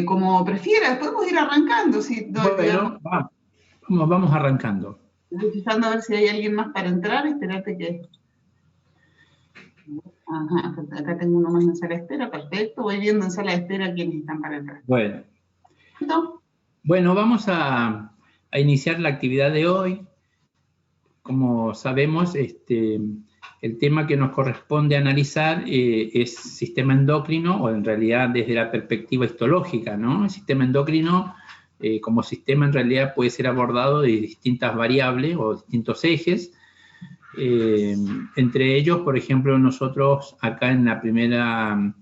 Como prefieras, podemos ir arrancando, si digamos, Bueno, vamos arrancando. estoy fijando a ver si hay alguien más para entrar, espérate que... Ajá, acá tengo uno más en sala de espera, perfecto, voy viendo en sala de espera quiénes están para entrar. Bueno, ¿Listo? bueno, vamos a iniciar la actividad de hoy. Como sabemos, el tema que nos corresponde analizar es sistema endocrino, o en realidad desde la perspectiva histológica, ¿no? El sistema endocrino, como sistema, en realidad puede ser abordado de distintas variables o distintos ejes. Entre ellos, por ejemplo, nosotros acá en la primera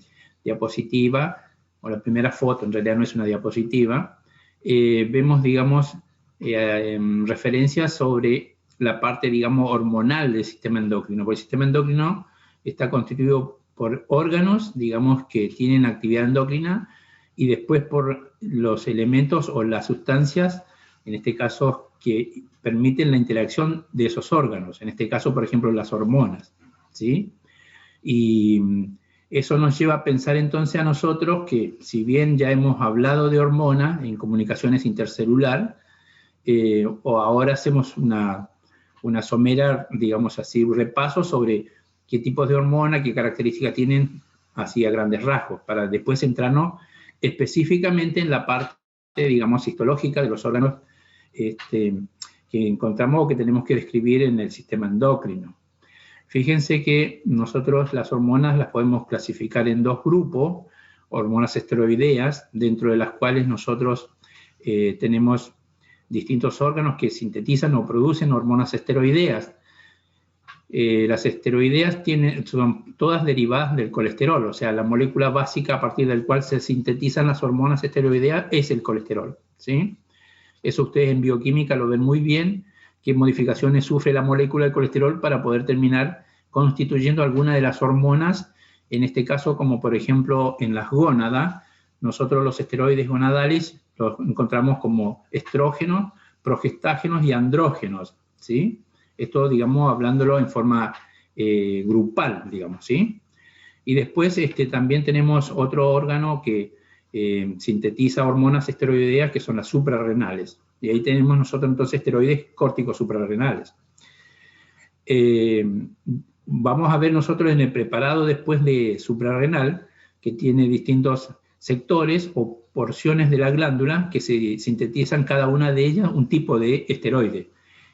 diapositiva, o la primera foto, en realidad no es una diapositiva, vemos, digamos, referencias sobre la parte, digamos, hormonal del sistema endocrino, porque el sistema endocrino está constituido por órganos, digamos, que tienen actividad endocrina, y después por los elementos o las sustancias, en este caso, que permiten la interacción de esos órganos, en este caso, por ejemplo, las hormonas, ¿sí? Y eso nos lleva a pensar entonces a nosotros que, si bien ya hemos hablado de hormonas en comunicaciones intercelular, o ahora hacemos una somera, digamos así, un repaso sobre qué tipos de hormonas, qué características tienen, así a grandes rasgos, para después centrarnos específicamente en la parte, digamos, histológica de los órganos que encontramos o que tenemos que describir en el sistema endocrino. Fíjense que nosotros las hormonas las podemos clasificar en dos grupos, hormonas esteroideas, dentro de las cuales nosotros tenemos distintos órganos que sintetizan o producen hormonas esteroideas. Las esteroideas son todas derivadas del colesterol, o sea, la molécula básica a partir del cual se sintetizan las hormonas esteroideas es el colesterol, ¿sí? Eso ustedes en bioquímica lo ven muy bien, qué modificaciones sufre la molécula del colesterol para poder terminar constituyendo alguna de las hormonas, en este caso, como por ejemplo en las gónadas, nosotros los esteroides gonadales los encontramos como estrógenos, progestágenos y andrógenos, ¿sí? Esto, digamos, hablándolo en forma grupal, digamos, ¿sí? Y después también tenemos otro órgano que sintetiza hormonas esteroideas, que son las suprarrenales. Y ahí tenemos nosotros entonces esteroides córticos suprarrenales. Vamos a ver nosotros en el preparado después de suprarrenal, que tiene distintos sectores o porciones de la glándula que se sintetizan cada una de ellas un tipo de esteroide.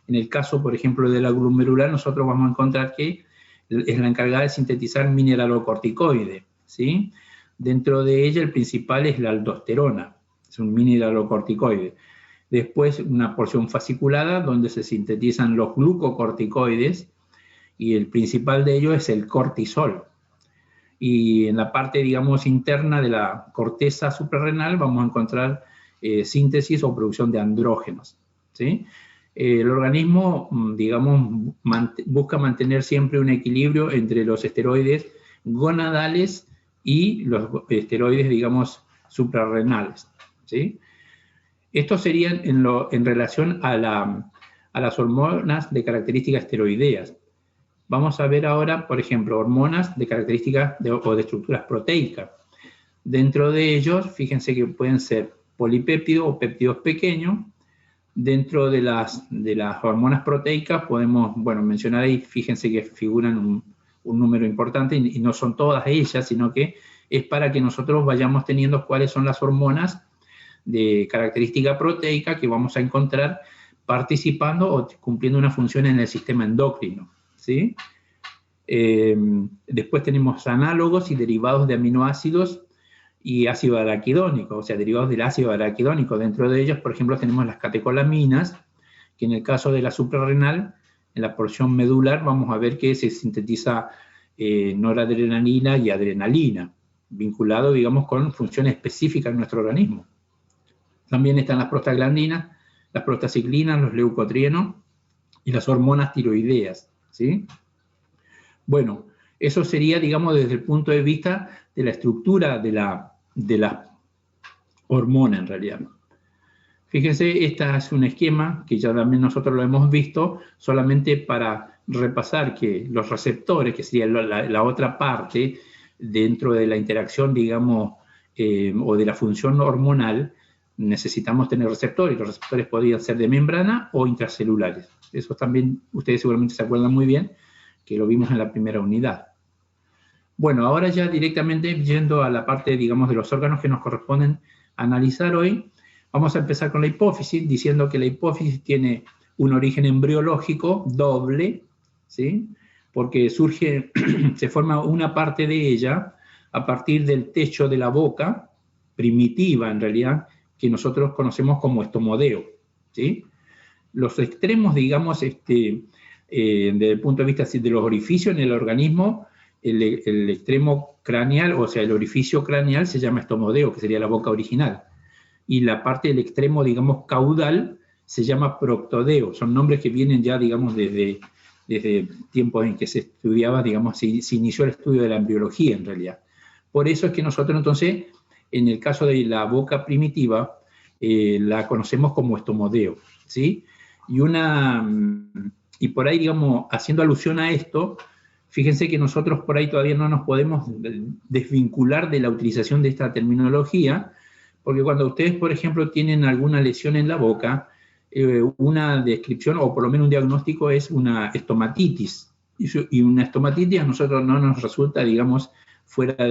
En el caso, por ejemplo, de la glomerular, nosotros vamos a encontrar que es la encargada de sintetizar mineralocorticoide, ¿sí? Dentro de ella el principal es la aldosterona, es un mineralocorticoide. Después una porción fasciculada donde se sintetizan los glucocorticoides y el principal de ellos es el cortisol. Y en la parte, digamos, interna de la corteza suprarrenal vamos a encontrar síntesis o producción de andrógenos, ¿sí? El organismo, digamos, busca mantener siempre un equilibrio entre los esteroides gonadales y los esteroides, digamos, suprarrenales, ¿sí? Estos serían en relación a las hormonas de características esteroideas. Vamos a ver ahora, por ejemplo, hormonas de características o de estructuras proteicas. Dentro de ellos, fíjense que pueden ser polipéptidos o péptidos pequeños. Dentro de las hormonas proteicas podemos, bueno, mencionar ahí, fíjense que figuran un número importante y no son todas ellas, sino que es para que nosotros vayamos teniendo cuáles son las hormonas de característica proteica que vamos a encontrar participando o cumpliendo una función en el sistema endocrino, ¿sí? Después tenemos análogos y derivados de aminoácidos y ácido araquidónico, o sea, derivados del ácido araquidónico. Dentro de ellos, por ejemplo, tenemos las catecolaminas, que en el caso de la suprarrenal, en la porción medular, vamos a ver que se sintetiza noradrenalina y adrenalina, vinculado, digamos, con funciones específicas en nuestro organismo. También están las prostaglandinas, las prostaciclinas, los leucotrienos y las hormonas tiroideas, ¿sí? Bueno, eso sería, digamos, desde el punto de vista de la estructura de la hormona, en realidad. Fíjense, este es un esquema que ya también nosotros lo hemos visto, solamente para repasar que los receptores, que sería la otra parte dentro de la interacción, digamos, o de la función hormonal, necesitamos tener receptores. Los receptores podrían ser de membrana o intracelulares. Eso también ustedes seguramente se acuerdan muy bien, que lo vimos en la primera unidad. Bueno, ahora ya directamente yendo a la parte, digamos, de los órganos que nos corresponden analizar hoy, vamos a empezar con la hipófisis, diciendo que la hipófisis tiene un origen embriológico doble, ¿sí? Porque surge, se forma una parte de ella a partir del techo de la boca, primitiva en realidad, que nosotros conocemos como estomodeo, ¿sí? Los extremos, digamos, desde el punto de vista de los orificios en el organismo, el extremo craneal, o sea, el orificio craneal se llama estomodeo, que sería la boca original. Y la parte del extremo, digamos, caudal, se llama proctodeo. Son nombres que vienen ya, digamos, desde tiempos en que se estudiaba, digamos, se inició el estudio de la embriología, en realidad. Por eso es que nosotros, entonces, en el caso de la boca primitiva, la conocemos como estomodeo, ¿sí? Y por ahí, digamos, haciendo alusión a esto, fíjense que nosotros por ahí todavía no nos podemos desvincular de la utilización de esta terminología, porque cuando ustedes, por ejemplo, tienen alguna lesión en la boca, una descripción, o por lo menos un diagnóstico, es una estomatitis. Y una estomatitis a nosotros no nos resulta, digamos, fuera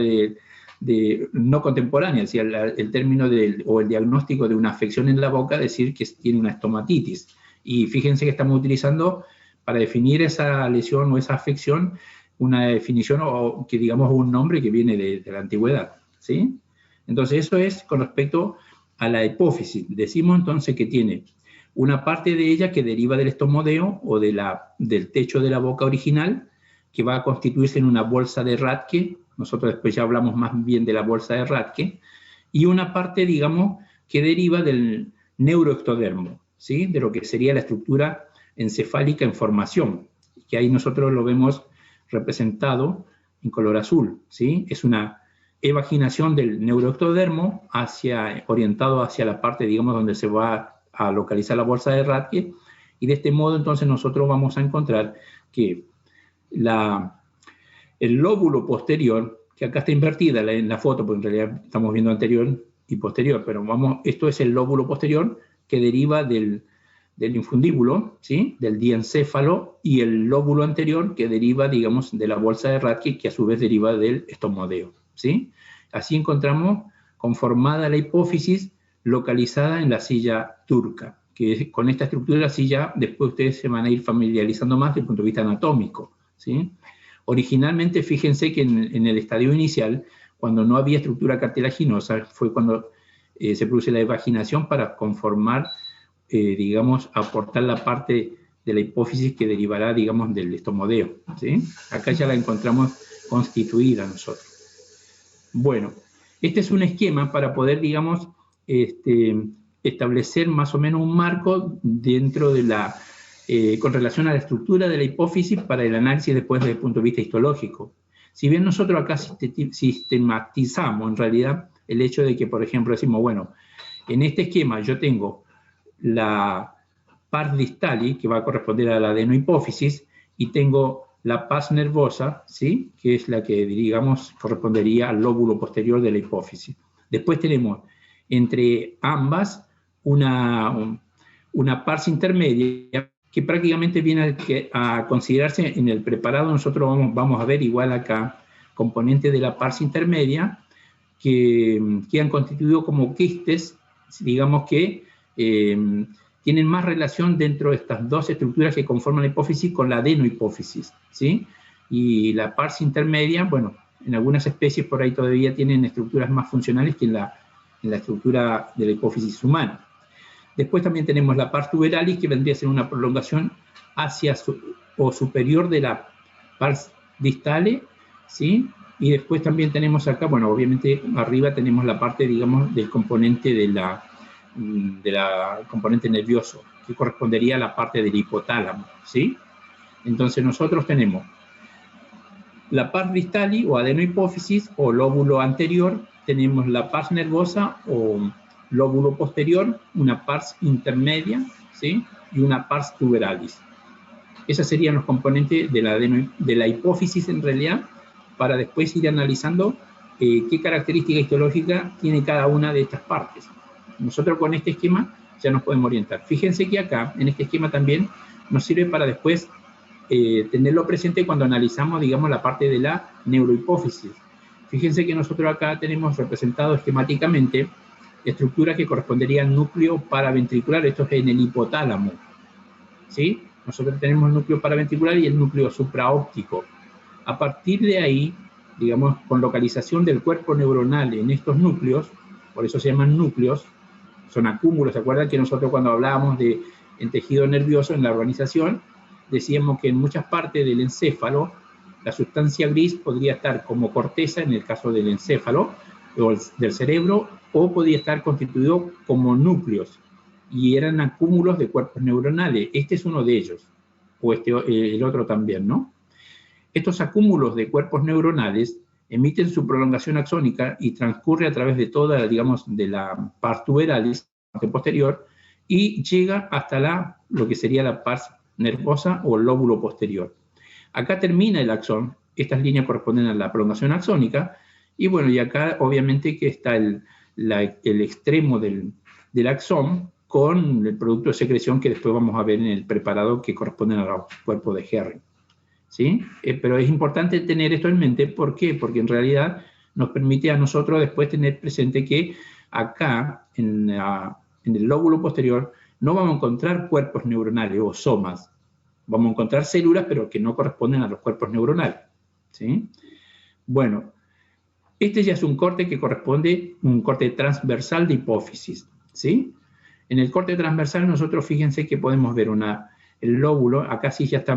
de no contemporánea, es decir, el término o el diagnóstico de una afección en la boca, decir que tiene una estomatitis. Y fíjense que estamos utilizando para definir esa lesión o esa afección una definición o que digamos un nombre que viene de la antigüedad, ¿sí? Entonces eso es con respecto a la hipófisis. Decimos entonces que tiene una parte de ella que deriva del estomodeo o del techo de la boca original, que va a constituirse en una bolsa de Rathke. Nosotros después ya hablamos más bien de la bolsa de Rathke, y una parte, digamos, que deriva del neuroectodermo, ¿sí? De lo que sería la estructura encefálica en formación, que ahí nosotros lo vemos representado en color azul, ¿sí? Es una evaginación del neuroectodermo orientado hacia la parte, digamos, donde se va a localizar la bolsa de Rathke, y de este modo entonces nosotros vamos a encontrar que el lóbulo posterior, que acá está invertida en la foto, porque en realidad estamos viendo anterior y posterior, pero esto es el lóbulo posterior que deriva del infundíbulo, ¿sí? Del diencéfalo, y el lóbulo anterior que deriva, digamos, de la bolsa de Rathke, que a su vez deriva del estomodeo, ¿sí? Así encontramos conformada la hipófisis localizada en la silla turca, que con esta estructura sí ya después ustedes se van a ir familiarizando más desde el punto de vista anatómico, ¿sí? Originalmente, fíjense que en el estadio inicial, cuando no había estructura cartilaginosa, fue cuando se produce la evaginación para conformar, digamos, aportar la parte de la hipófisis que derivará, digamos, del estomodeo, ¿sí? Acá ya la encontramos constituida nosotros. Bueno, este es un esquema para poder, digamos, establecer más o menos un marco dentro de con relación a la estructura de la hipófisis para el análisis después desde el punto de vista histológico. Si bien nosotros acá sistematizamos en realidad el hecho de que, por ejemplo, decimos, bueno, en este esquema yo tengo la pars distali, que va a corresponder a la adenohipófisis, y tengo la pars nervosa, ¿sí? Que es la que, digamos, correspondería al lóbulo posterior de la hipófisis. Después tenemos entre ambas una pars intermedia, que prácticamente viene a considerarse en el preparado. Nosotros vamos a ver igual acá componentes de la pars intermedia que han constituido como quistes, digamos que tienen más relación dentro de estas dos estructuras que conforman la hipófisis con la adenohipófisis, ¿sí? Y la pars intermedia, bueno, en algunas especies por ahí todavía tienen estructuras más funcionales que en la estructura de la hipófisis humana. Después también tenemos la pars tuberalis, que vendría a ser una prolongación hacia o superior de la pars distale, ¿sí? Y después también tenemos acá, bueno, obviamente arriba tenemos la parte, digamos, del componente de la componente nervioso, que correspondería a la parte del hipotálamo, ¿sí? Entonces nosotros tenemos la pars distali o adenohipófisis o lóbulo anterior, tenemos la pars nervosa o lóbulo posterior, una pars intermedia, ¿sí? Y una pars tuberalis. Esos serían los componentes de la hipófisis en realidad, para después ir analizando qué característica histológica tiene cada una de estas partes. Nosotros con este esquema ya nos podemos orientar. Fíjense que acá, en este esquema también, nos sirve para después tenerlo presente cuando analizamos, digamos, la parte de la neurohipófisis. Fíjense que nosotros acá tenemos representado esquemáticamente estructuras que corresponderían al núcleo paraventricular, esto es en el hipotálamo, ¿sí? Nosotros tenemos el núcleo paraventricular y el núcleo supraóptico. A partir de ahí, digamos, con localización del cuerpo neuronal en estos núcleos, por eso se llaman núcleos, son acúmulos. ¿Se acuerdan que nosotros cuando hablábamos de en tejido nervioso, en la organización, decíamos que en muchas partes del encéfalo, la sustancia gris podría estar como corteza en el caso del encéfalo o del cerebro, o podría estar constituido como núcleos, y eran acúmulos de cuerpos neuronales. Este es uno de ellos, o el otro también, ¿no? Estos acúmulos de cuerpos neuronales emiten su prolongación axónica y transcurre a través de toda, digamos, de la pars tuberalis, parte posterior, y llega hasta lo que sería la pars nervosa o lóbulo posterior. Acá termina el axón, estas líneas corresponden a la prolongación axónica, y bueno, y acá obviamente que está el extremo del axón con el producto de secreción que después vamos a ver en el preparado que corresponden a los cuerpos de Henry. ¿Sí? Pero es importante tener esto en mente. ¿Por qué? Porque en realidad nos permite a nosotros después tener presente que acá, en el lóbulo posterior, no vamos a encontrar cuerpos neuronales o somas. Vamos a encontrar células, pero que no corresponden a los cuerpos neuronales. ¿Sí? Bueno, este ya es un corte que corresponde a un corte transversal de hipófisis. ¿Sí? En el corte transversal nosotros, fíjense que podemos ver el lóbulo, acá sí ya está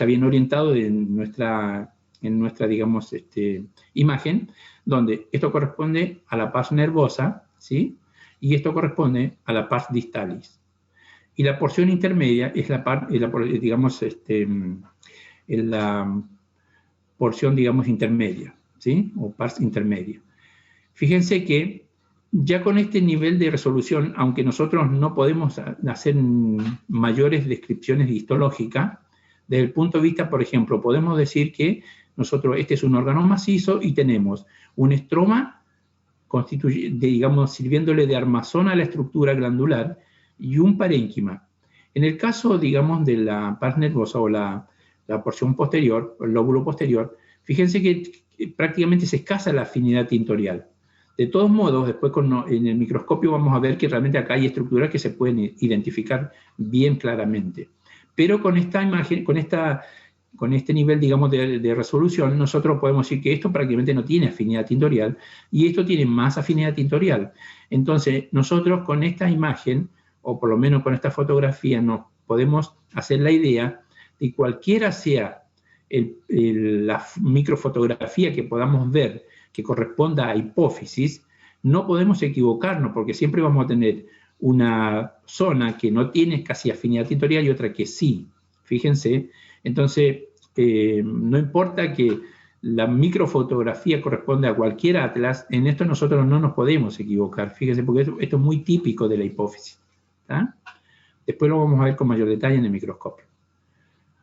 bien orientado en nuestra digamos, imagen, donde esto corresponde a la pars nervosa, ¿sí? Y esto corresponde a la pars distalis. Y la porción intermedia es la porción, digamos, intermedia, ¿sí? O pars intermedia. Fíjense que ya con este nivel de resolución, aunque nosotros no podemos hacer mayores descripciones histológicas, desde el punto de vista, por ejemplo, podemos decir que nosotros, este es un órgano macizo y tenemos un estroma, digamos, sirviéndole de armazón a la estructura glandular, y un parénquima. En el caso, digamos, de la pars nervosa o la porción posterior, o el lóbulo posterior, fíjense que prácticamente es escasa la afinidad tintorial. De todos modos, después en el microscopio vamos a ver que realmente acá hay estructuras que se pueden identificar bien claramente. Pero con esta imagen, con este nivel, digamos, de resolución, nosotros podemos decir que esto prácticamente no tiene afinidad tintorial y esto tiene más afinidad tintorial. Entonces, nosotros con esta imagen, o por lo menos con esta fotografía, nos podemos hacer la idea de cualquiera sea la microfotografía que podamos ver que corresponda a hipófisis, no podemos equivocarnos porque siempre vamos a tener una zona que no tiene casi afinidad tintorial y otra que sí. Fíjense, entonces no importa que la microfotografía corresponda a cualquier atlas, en esto nosotros no nos podemos equivocar, fíjense, porque esto es muy típico de la hipófisis. ¿Tá? Después lo vamos a ver con mayor detalle en el microscopio.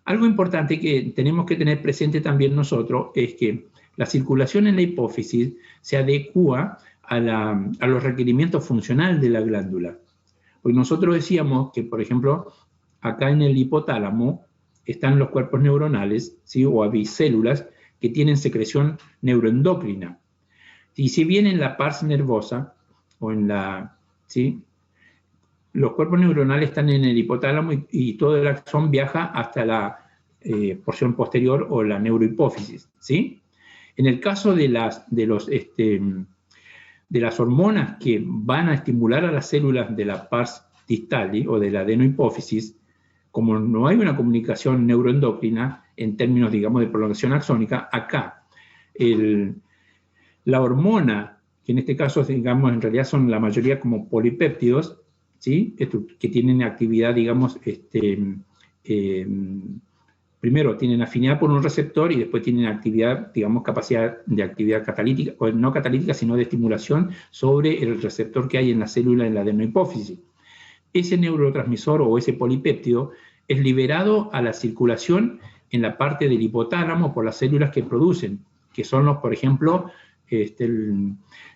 Algo importante que tenemos que tener presente también nosotros es que la circulación en la hipófisis se adecua a los requerimientos funcionales de la glándula. Porque nosotros decíamos que, por ejemplo, acá en el hipotálamo están los cuerpos neuronales, ¿sí? O abicélulas que tienen secreción neuroendocrina. Y si bien en la pars nervosa, o ¿sí? Los cuerpos neuronales están en el hipotálamo y todo el axón viaja hasta la porción posterior o la neurohipófisis, ¿sí? En el caso de las hormonas que van a estimular a las células de la pars distali o de la adenohipófisis, como no hay una comunicación neuroendocrina en términos, digamos, de prolongación axónica, acá la hormona, que en este caso, digamos, en realidad son la mayoría como polipéptidos, ¿sí? Que tienen actividad, digamos, primero tienen afinidad por un receptor y después tienen actividad, digamos, capacidad de actividad catalítica, o no catalítica, sino de estimulación sobre el receptor que hay en la célula en la adenohipófisis. Ese neurotransmisor o ese polipéptido es liberado a la circulación en la parte del hipotálamo por las células que producen, que son por ejemplo,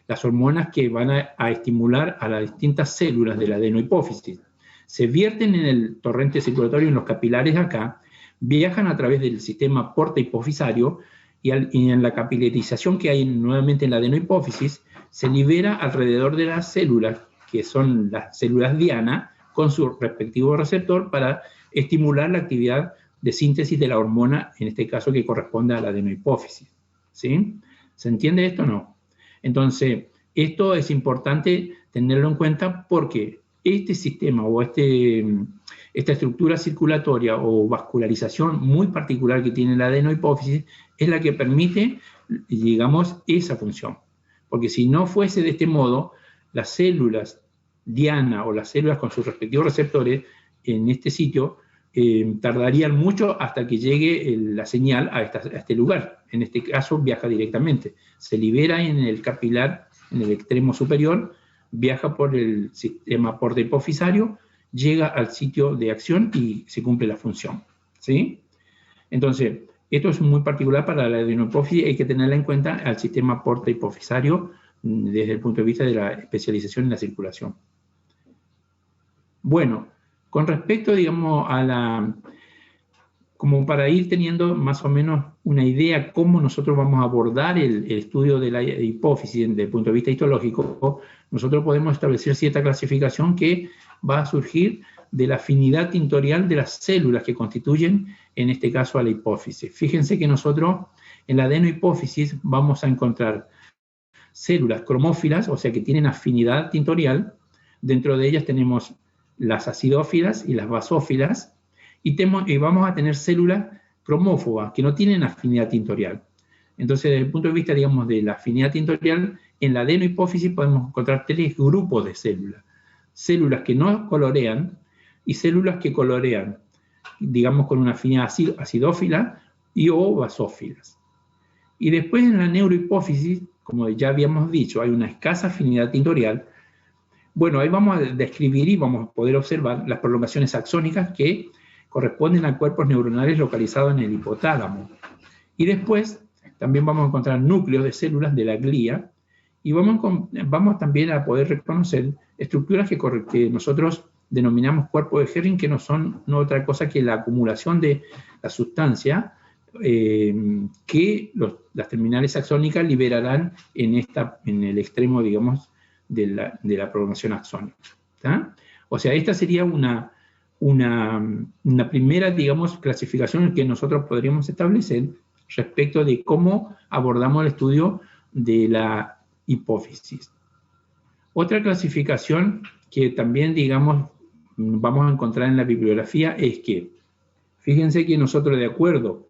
las hormonas que van a estimular a las distintas células de la adenohipófisis. Se vierten en el torrente circulatorio, en los capilares acá, viajan a través del sistema porta-hipofisario y en la capilarización que hay nuevamente en la adenohipófisis, se libera alrededor de las células, que son las células diana, con su respectivo receptor para estimular la actividad de síntesis de la hormona, en este caso que corresponde a la adenohipófisis. ¿Sí? ¿Se entiende esto o no? Entonces, esto es importante tenerlo en cuenta porque este sistema o esta estructura circulatoria o vascularización muy particular que tiene la adenohipófisis es la que permite, digamos, esa función. Porque si no fuese de este modo, las células diana o las células con sus respectivos receptores en este sitio tardarían mucho hasta que llegue la señal a este lugar. En este caso viaja directamente. Se libera en el capilar, en el extremo superior, viaja por el sistema porta-hipofisario, llega al sitio de acción y se cumple la función. ¿Sí? Entonces, esto es muy particular para la adenohipófisis, hay que tenerla en cuenta al sistema porta-hipofisario desde el punto de vista de la especialización en la circulación. Bueno, con respecto, digamos, como para ir teniendo más o menos una idea cómo nosotros vamos a abordar el estudio de la hipófisis desde el punto de vista histológico, nosotros podemos establecer cierta clasificación que va a surgir de la afinidad tintorial de las células que constituyen, en este caso, a la hipófisis. Fíjense que nosotros en la adenohipófisis vamos a encontrar células cromófilas, o sea que tienen afinidad tintorial. Dentro de ellas tenemos las acidófilas y las basófilas, y vamos a tener células cromófobas que no tienen afinidad tintorial. Entonces, desde el punto de vista, digamos, de la afinidad tintorial, en la adenohipófisis podemos encontrar tres grupos de células. Células que no colorean y células que colorean, digamos, con una afinidad acidófila o basófilas. Y después en la neurohipófisis, como ya habíamos dicho, hay una escasa afinidad tintorial. Bueno, ahí vamos a describir y vamos a poder observar las prolongaciones axónicas que corresponden a cuerpos neuronales localizados en el hipotálamo. Y después también vamos a encontrar núcleos de células de la glía y vamos también a poder reconocer estructuras que nosotros denominamos cuerpos de Herring, que no son otra cosa que la acumulación de la sustancia que las terminales axónicas liberarán en el extremo, digamos, de la prolongación axónica. ¿Tá? O sea, esta sería una primera, digamos, clasificación que nosotros podríamos establecer respecto de cómo abordamos el estudio de la hipófisis. Otra clasificación que también, digamos, vamos a encontrar en la bibliografía es que, fíjense que nosotros, de acuerdo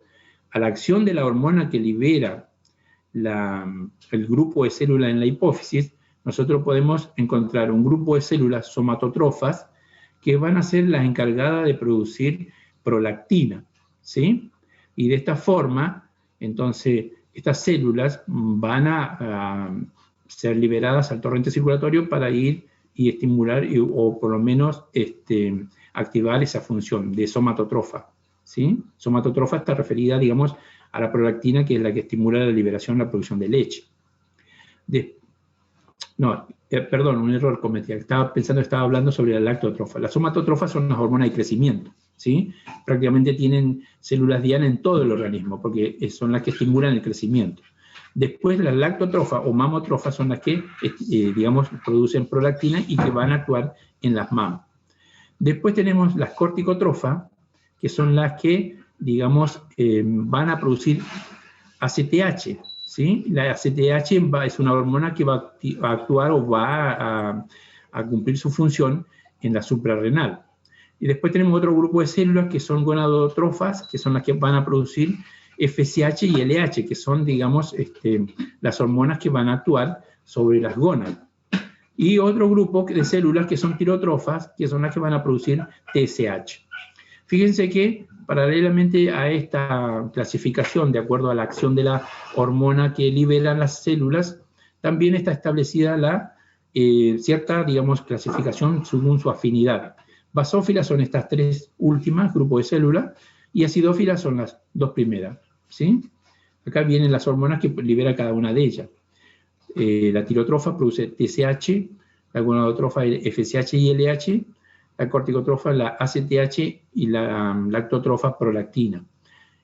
a la acción de la hormona que libera el grupo de células en la hipófisis, nosotros podemos encontrar un grupo de células somatotrofas que van a ser las encargadas de producir prolactina, ¿sí? Y de esta forma, entonces, estas células van a ser liberadas al torrente circulatorio para ir y estimular o por lo menos activar esa función de somatotrofa, ¿sí? Somatotrofa está referida, digamos, a la prolactina, que es la que estimula la liberación, la producción de leche. Perdón, un error cometí. Estaba hablando sobre la lactotrofa. Las somatotrofas son las hormonas de crecimiento, ¿sí? Prácticamente tienen células diana en todo el organismo, porque son las que estimulan el crecimiento. Después, las lactotrofas o mamotrofas son las que, digamos, producen prolactina y que van a actuar en las mamas. Después tenemos las corticotrofas, que son las que, digamos, van a producir ACTH, ¿sí? La ACTH es una hormona que va a actuar o va a cumplir su función en la suprarrenal. Y después tenemos otro grupo de células que son gonadotrofas, que son las que van a producir FSH y LH, que son, digamos, las hormonas que van a actuar sobre las gónadas. Y otro grupo de células que son tirotrofas, que son las que van a producir TSH. Fíjense que, paralelamente a esta clasificación, de acuerdo a la acción de la hormona que liberan las células, también está establecida cierta, digamos, clasificación según su afinidad. Basófilas son estas tres últimas, grupos de células, y acidófilas son las dos primeras, ¿sí? Acá vienen las hormonas que libera cada una de ellas. La tirotrofa produce TSH, la gonadotrofa FSH y LH, la corticotrofa la ACTH y la lactotrofa prolactina.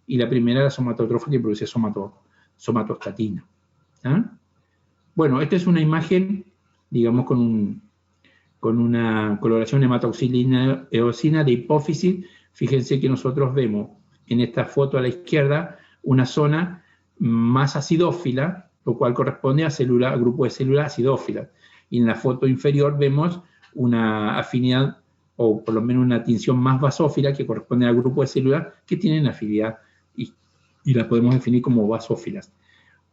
Y la primera, la somatotrofa, que produce somatostatina. ¿Ah? Bueno, esta es una imagen, digamos, con una coloración hematoxilina eosina de hipófisis. Fíjense que nosotros vemos en esta foto a la izquierda una zona más acidófila, lo cual corresponde a grupo de células acidófilas. Y en la foto inferior vemos una afinidad, o por lo menos una tinción más basófila, que corresponde al grupo de células que tienen afinidad y la podemos definir como basófilas.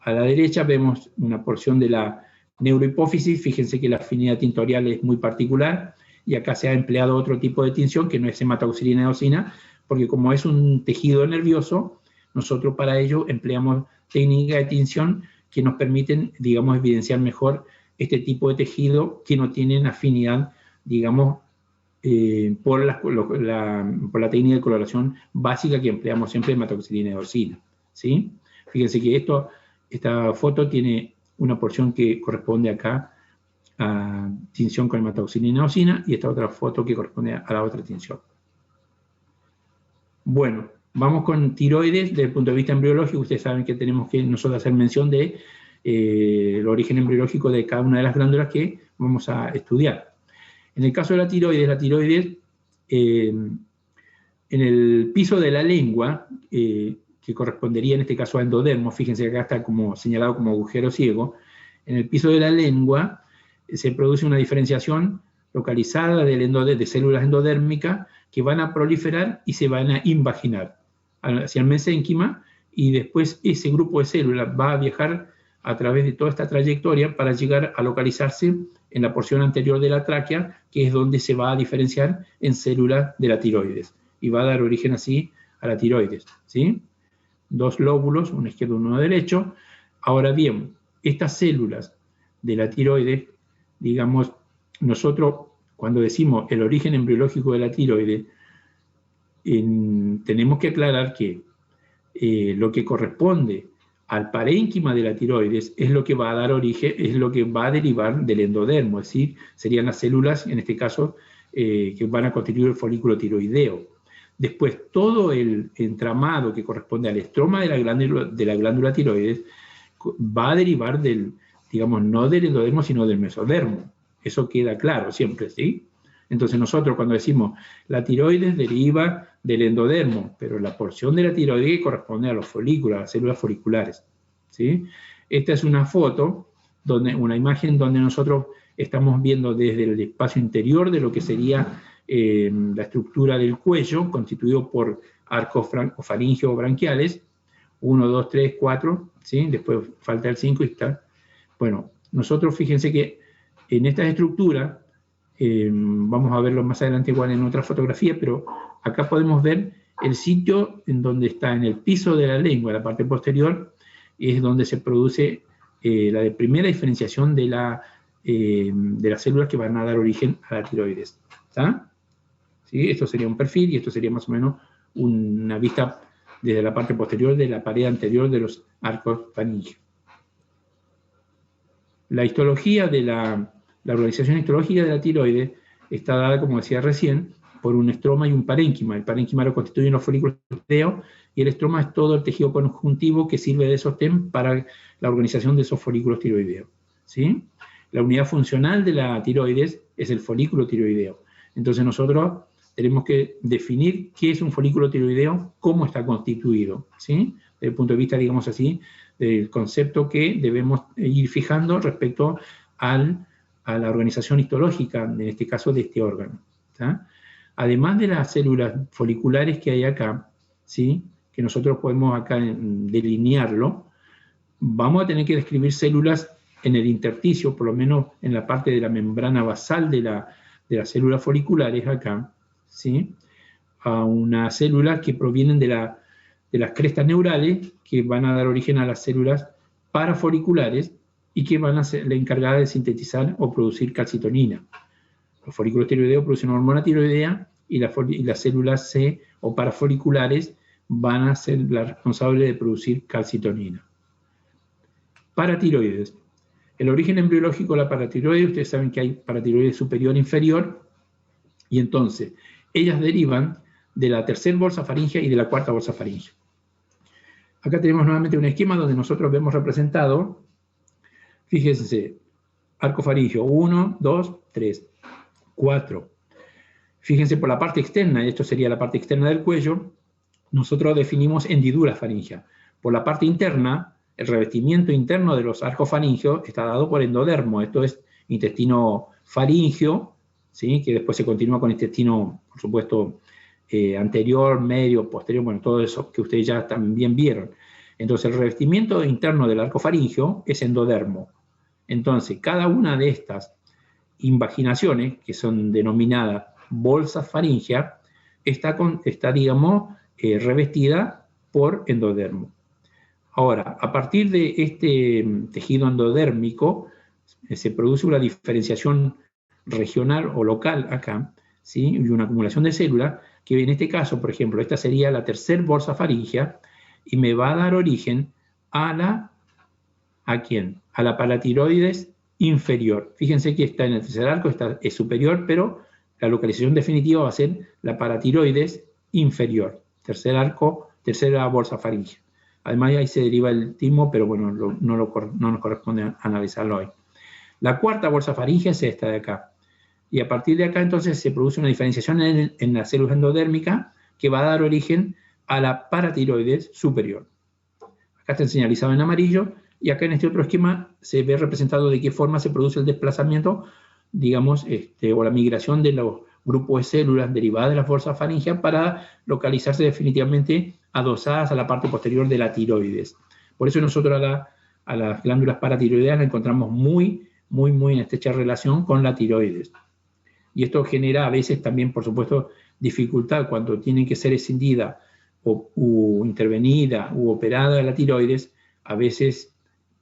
A la derecha vemos una porción de la neurohipófisis. Fíjense que la afinidad tintorial es muy particular, y acá se ha empleado otro tipo de tinción que no es hematoxilina eosina, porque como es un tejido nervioso, nosotros para ello empleamos técnicas de tinción que nos permiten, digamos, evidenciar mejor este tipo de tejido que no tienen afinidad, digamos, por la técnica de coloración básica que empleamos siempre en hematoxilina eosina, ¿sí? Fíjense que esta foto tiene una porción que corresponde acá a tinción con hematoxilina eosina, y esta otra foto que corresponde a la otra tinción. Bueno, vamos con tiroides desde el punto de vista embriológico. Ustedes saben que tenemos que nosotros hacer mención de el origen embriológico de cada una de las glándulas que vamos a estudiar. En el caso de la tiroides, en el piso de la lengua, que correspondería en este caso a endodermo, fíjense que acá está como señalado como agujero ciego, en el piso de la lengua se produce una diferenciación localizada de células endodérmicas que van a proliferar y se van a invaginar hacia el mesénquima, y después ese grupo de células va a viajar a través de toda esta trayectoria para llegar a localizarse en la porción anterior de la tráquea, que es donde se va a diferenciar en células de la tiroides, y va a dar origen así a la tiroides, ¿sí? Dos lóbulos, uno izquierdo y uno derecho. Ahora bien, estas células de la tiroides, digamos, nosotros cuando decimos el origen embriológico de la tiroides, tenemos que aclarar que lo que corresponde al parénquima de la tiroides es lo que va a dar origen, es lo que va a derivar del endodermo, es decir, serían las células, en este caso, que van a constituir el folículo tiroideo. Después, todo el entramado que corresponde al estroma de la glándula tiroides va a derivar digamos, no del endodermo, sino del mesodermo. Eso queda claro siempre, ¿sí? Entonces nosotros cuando decimos la tiroides deriva del endodermo, pero la porción de la tiroides corresponde a los folículos, a las células foliculares, ¿sí? Esta es una foto, una imagen donde nosotros estamos viendo desde el espacio interior de lo que sería la estructura del cuello, constituido por arcos faringeo branquiales, 1, 2, 3, 4, ¿sí? Después falta el 5 y está. Bueno, nosotros fíjense que en estas estructuras, vamos a verlo más adelante igual en otra fotografía, pero acá podemos ver el sitio en donde está en el piso de la lengua, la parte posterior, es donde se produce la primera diferenciación de las células que van a dar origen a la tiroides. ¿Está? ¿Sí? Esto sería un perfil y esto sería más o menos una vista desde la parte posterior de la pared anterior de los arcos faringeos. La histología la organización histológica de la tiroides está dada, como decía recién, por un estroma y un parénquima. El parénquima lo constituyen los folículos tiroideos y el estroma es todo el tejido conjuntivo que sirve de sostén para la organización de esos folículos tiroideos, ¿sí? La unidad funcional de la tiroides es el folículo tiroideo. Entonces nosotros tenemos que definir qué es un folículo tiroideo, cómo está constituido, ¿sí? Desde el punto de vista, digamos así, del concepto que debemos ir fijando respecto a la organización histológica, en este caso de este órgano, ¿tá? Además de las células foliculares que hay acá, ¿sí? Que nosotros podemos acá delinearlo, vamos a tener que describir células en el intersticio, por lo menos en la parte de la membrana basal de las células foliculares acá, ¿sí? A una célula que provienen de las crestas neurales, que van a dar origen a las células parafoliculares y que van a ser la encargada de sintetizar o producir calcitonina. Los folículos tiroideos producen hormona tiroidea y las células C o parafoliculares van a ser las responsables de producir calcitonina. Paratiroides. El origen embriológico de la paratiroides, ustedes saben que hay paratiroides superior e inferior, y entonces ellas derivan de la tercera bolsa faríngea y de la cuarta bolsa faríngea. Acá tenemos nuevamente un esquema donde nosotros vemos representado, fíjense, arco faríngeo 1, 2, 3, 4. Fíjense por la parte externa, y esto sería la parte externa del cuello, nosotros definimos hendidura faríngea. Por la parte interna, el revestimiento interno de los arcos faringeos está dado por endodermo, esto es intestino faríngeo, ¿sí? Que después se continúa con intestino, por supuesto, anterior, medio, posterior, bueno, todo eso que ustedes ya también vieron. Entonces, el revestimiento interno del arco faríngeo es endodermo. Entonces, cada una de estas invaginaciones, que son denominadas bolsas faríngeas, está digamos, revestida por endodermo. Ahora, a partir de este tejido endodérmico, se produce una diferenciación regional o local acá, ¿sí? Y una acumulación de células, que en este caso, por ejemplo, esta sería la tercera bolsa faríngea, y me va a dar origen a ¿a quién? A la paratiroides inferior. Fíjense que está en el tercer arco, es superior, pero la localización definitiva va a ser la paratiroides inferior. Tercer arco, tercera bolsa faríngea. Además, ahí se deriva el timo, pero bueno, no nos corresponde analizarlo hoy. La cuarta bolsa faríngea es esta de acá. Y a partir de acá, entonces, se produce una diferenciación en la célula endodérmica que va a dar origen a la paratiroides superior. Acá está señalizado en amarillo, y acá en este otro esquema se ve representado de qué forma se produce el desplazamiento, digamos, o la migración de los grupos de células derivadas de las bolsas faríngeas para localizarse definitivamente adosadas a la parte posterior de la tiroides. Por eso nosotros a las glándulas paratiroideas las encontramos muy en estrecha relación con la tiroides. Y esto genera a veces también, por supuesto, dificultad cuando tiene que ser escindida o intervenida u operada la tiroides. A veces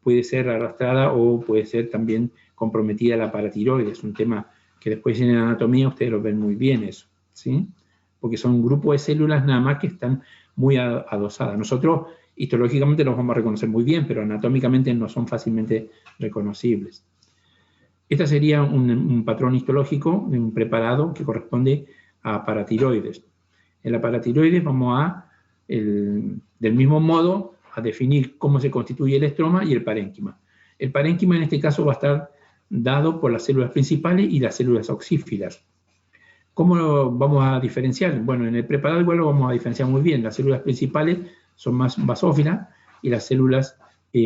puede ser arrastrada o puede ser también comprometida la paratiroides. Un tema que después en anatomía ustedes lo ven muy bien eso, ¿sí? Porque son un grupo de células nada más que están muy adosadas. Nosotros histológicamente los vamos a reconocer muy bien, pero anatómicamente no son fácilmente reconocibles. Este sería un patrón histológico, un preparado que corresponde a paratiroides. En la paratiroides vamos del mismo modo, a definir cómo se constituye el estroma y el parénquima. El parénquima en este caso va a estar dado por las células principales y las células oxífilas. ¿Cómo lo vamos a diferenciar? Bueno, en el preparado igual lo vamos a diferenciar muy bien. Las células principales son más basófilas y las células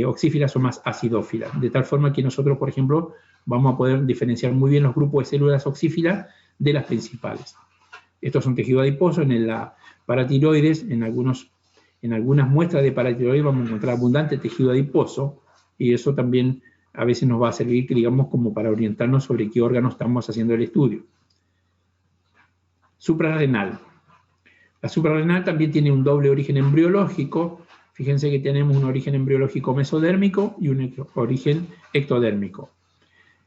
oxífilas son más acidófilas. De tal forma que nosotros, por ejemplo, vamos a poder diferenciar muy bien los grupos de células oxífilas de las principales. Estos son tejidos adiposos. En la paratiroides, en algunas muestras de paratiroides vamos a encontrar abundante tejido adiposo, y eso también a veces nos va a servir, digamos, como para orientarnos sobre qué órgano estamos haciendo el estudio. Suprarrenal. La suprarrenal también tiene un doble origen embriológico. Fíjense que tenemos un origen embriológico mesodérmico y un origen ectodérmico.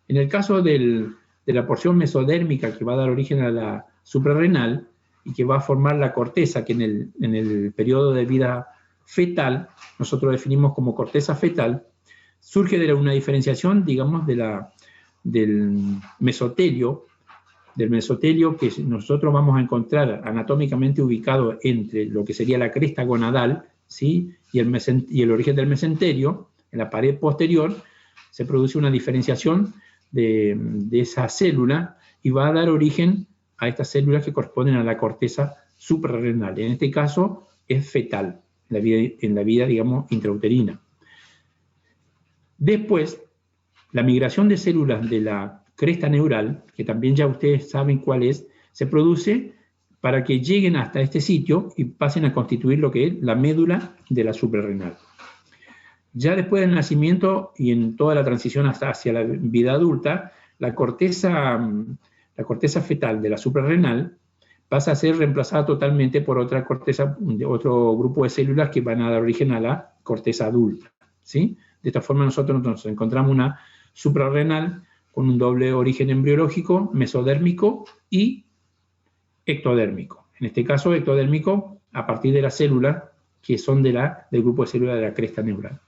En el caso de la porción mesodérmica que va a dar origen a la suprarrenal y que va a formar la corteza, que en el periodo de vida fetal nosotros definimos como corteza fetal, surge de una diferenciación, digamos, del mesotelio que nosotros vamos a encontrar anatómicamente ubicado entre lo que sería la cresta gonadal, ¿sí? y el origen del mesenterio. En la pared posterior se produce una diferenciación de esa célula y va a dar origen a estas células que corresponden a la corteza suprarrenal. En este caso es fetal, en la vida digamos, intrauterina. Después, la migración de células de la cresta neural, que también ya ustedes saben cuál es, se produce para que lleguen hasta este sitio y pasen a constituir lo que es la médula de la suprarrenal. Ya después del nacimiento y en toda la transición hacia la vida adulta, la corteza fetal de la suprarrenal pasa a ser reemplazada totalmente por otra corteza, otro grupo de células que van a dar origen a la corteza adulta, ¿sí? De esta forma nosotros nos encontramos una suprarrenal con un doble origen embriológico, mesodérmico y ectodérmico. En este caso, ectodérmico a partir de las células que son del grupo de células de la cresta neural,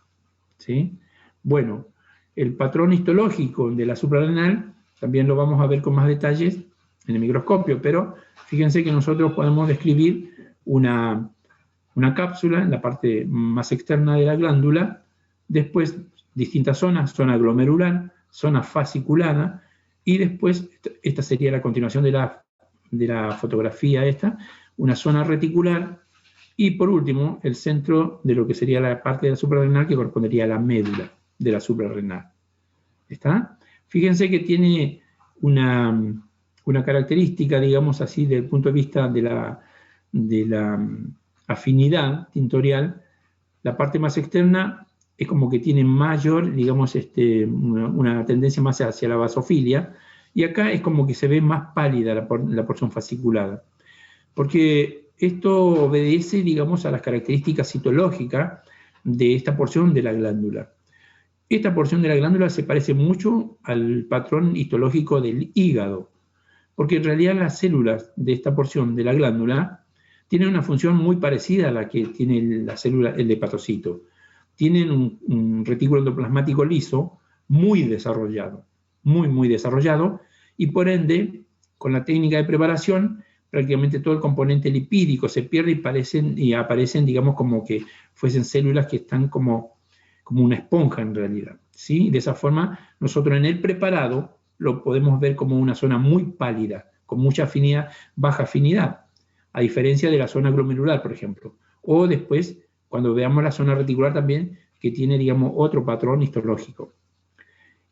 ¿sí? Bueno, El patrón histológico de la suprarrenal también lo vamos a ver con más detalles en el microscopio, pero fíjense que nosotros podemos describir una cápsula en la parte más externa de la glándula, después distintas zonas, zona glomerular, zona fasciculada, y después, esta sería la continuación de la fotografía esta, una zona reticular, y por último, el centro de lo que sería la parte de la suprarrenal que correspondería a la médula de la suprarrenal. ¿Está? Fíjense que tiene una característica, digamos así, desde el punto de vista de la afinidad tintorial. La parte más externa es como que tiene mayor, digamos, una tendencia más hacia la basofilia, y acá es como que se ve más pálida la porción fasciculada, porque esto obedece, digamos, a las características citológicas de esta porción de la glándula. Esta porción de la glándula se parece mucho al patrón histológico del hígado, porque en realidad las células de esta porción de la glándula tienen una función muy parecida a la que tiene la célula, el hepatocito. Tienen un retículo endoplasmático liso muy desarrollado, muy desarrollado, y por ende, con la técnica de preparación, prácticamente todo el componente lipídico se pierde y aparecen, digamos, como que fuesen células que están como una esponja en realidad, ¿sí? De esa forma, nosotros en el preparado lo podemos ver como una zona muy pálida, con mucha afinidad, baja afinidad, a diferencia de la zona glomerular, por ejemplo. O después, cuando veamos la zona reticular también, que tiene, digamos, otro patrón histológico.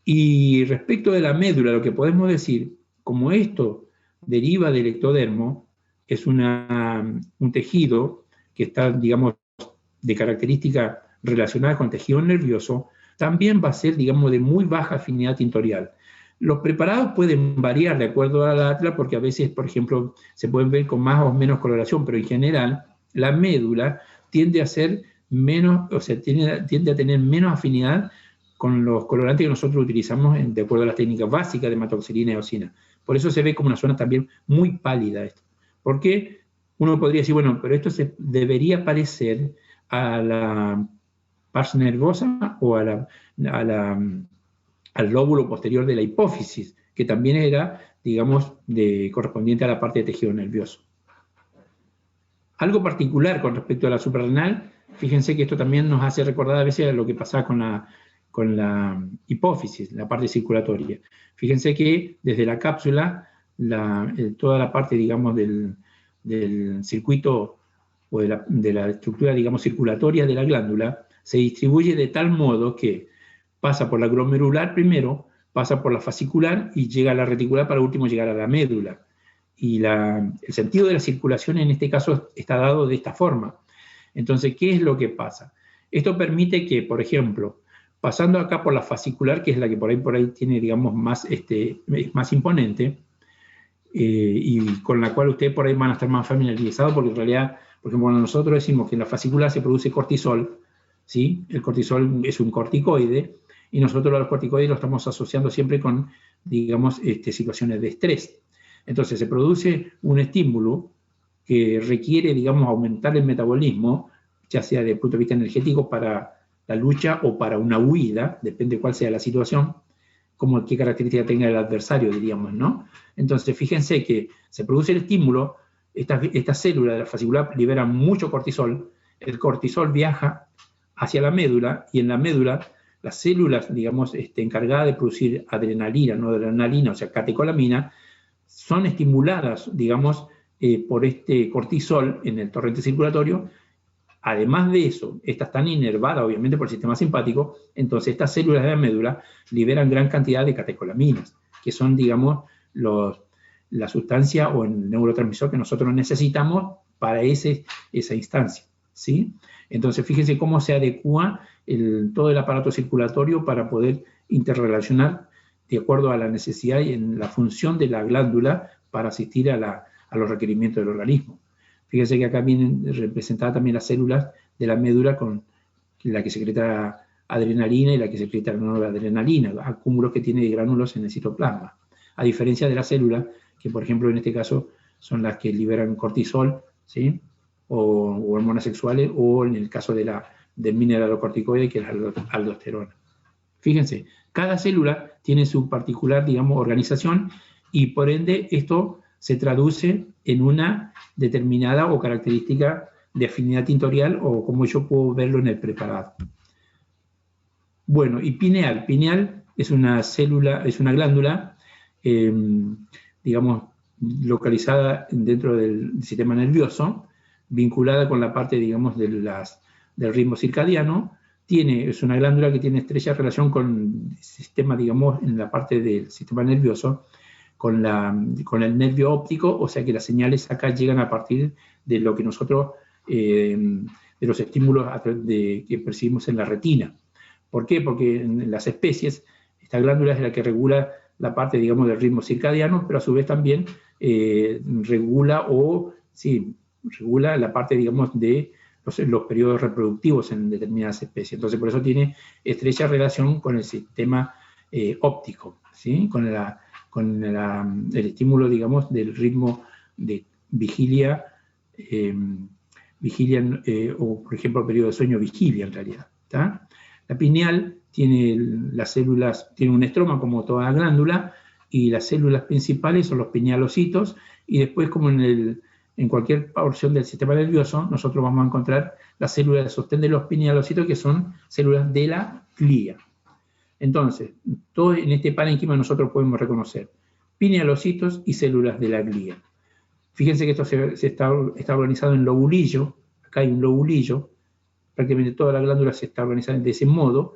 Y respecto de la médula, lo que podemos decir, como esto deriva del ectodermo, es un tejido que está, digamos, de característica relacionada con el tejido nervioso, también va a ser, digamos, de muy baja afinidad tintorial. Los preparados pueden variar de acuerdo a la atlas, porque a veces, por ejemplo, se pueden ver con más o menos coloración, pero en general la médula tiende a ser menos, o sea, tiende a tener menos afinidad con los colorantes que nosotros utilizamos de acuerdo a las técnicas básicas de hematoxilina y eosina. Por eso se ve como una zona también muy pálida esto. Porque uno podría decir, bueno, pero esto se debería parecer a la pars nervosa o al lóbulo posterior de la hipófisis, que también era, digamos, correspondiente a la parte de tejido nervioso. Algo particular con respecto a la suprarrenal, fíjense que esto también nos hace recordar a veces lo que pasaba con la hipófisis, la parte circulatoria. Fíjense que desde la cápsula, toda la parte, digamos, del circuito o de la estructura, digamos, circulatoria de la glándula, se distribuye de tal modo que pasa por la glomerular primero, pasa por la fascicular y llega a la reticular para último llegar a la médula. Y el sentido de la circulación en este caso está dado de esta forma. Entonces, ¿qué es lo que pasa? Esto permite que, por ejemplo, pasando acá por la fascicular, que es la que por ahí tiene, digamos, más imponente, y con la cual ustedes por ahí van a estar más familiarizados, porque en realidad, por ejemplo, cuando nosotros decimos que en la fascicular se produce cortisol, ¿sí? El cortisol es un corticoide, y nosotros los corticoides lo estamos asociando siempre con, digamos, situaciones de estrés. Entonces se produce un estímulo que requiere, digamos, aumentar el metabolismo, ya sea desde el punto de vista energético para la lucha o para una huida, depende cuál sea la situación, como qué característica tenga el adversario, diríamos, ¿no? Entonces, fíjense que se produce el estímulo, esta célula de la fascicular libera mucho cortisol, el cortisol viaja hacia la médula, y en la médula las células, digamos, encargadas de producir adrenalina, no adrenalina, o sea, catecolamina, son estimuladas, digamos, por este cortisol en el torrente circulatorio. Además de eso, estas están inervadas obviamente por el sistema simpático, entonces estas células de la médula liberan gran cantidad de catecolaminas, que son, digamos, la sustancia o el neurotransmisor que nosotros necesitamos para esa instancia, ¿sí? Entonces, fíjense cómo se adecua todo el aparato circulatorio para poder interrelacionar de acuerdo a la necesidad y en la función de la glándula para asistir a los requerimientos del organismo. Fíjense que acá vienen representadas también las células de la médula con la que secreta adrenalina y la que secreta noradrenalina, los acúmulos que tiene de gránulos en el citoplasma. A diferencia de las células, que por ejemplo en este caso son las que liberan cortisol, ¿sí? o hormonas sexuales, o en el caso del mineralocorticoide, que es la aldosterona. Fíjense, cada célula tiene su particular, digamos, organización y por ende esto se traduce en una determinada o característica de afinidad tintorial o como yo puedo verlo en el preparado. Bueno, y pineal. Pineal es una célula, es una glándula, digamos, localizada dentro del sistema nervioso, vinculada con la parte, digamos, del ritmo circadiano. Es una glándula que tiene estrecha relación con el sistema, digamos, en la parte del sistema nervioso, con el nervio óptico, o sea que las señales acá llegan a partir de lo que nosotros, de los estímulos que percibimos en la retina. ¿Por qué? Porque en las especies, esta glándula es la que regula la parte, digamos, del ritmo circadiano, pero a su vez también regula la parte, digamos, de los periodos reproductivos en determinadas especies. Entonces, por eso tiene estrecha relación con el sistema óptico, ¿sí? Con el estímulo, digamos, del ritmo de vigilia, o, por ejemplo, el periodo de sueño-vigilia, en realidad, ¿está? La pineal tiene un estroma como toda glándula, y las células principales son los pinealocitos, y después, como en cualquier porción del sistema nervioso, nosotros vamos a encontrar las células de sostén de los pinealocitos, que son células de la glía. Entonces, todo en este parénquima nosotros podemos reconocer pinealocitos y células de la glía. Fíjense que esto está organizado en lobulillo. Acá hay un lobulillo. Prácticamente toda la glándula se está organizada de ese modo,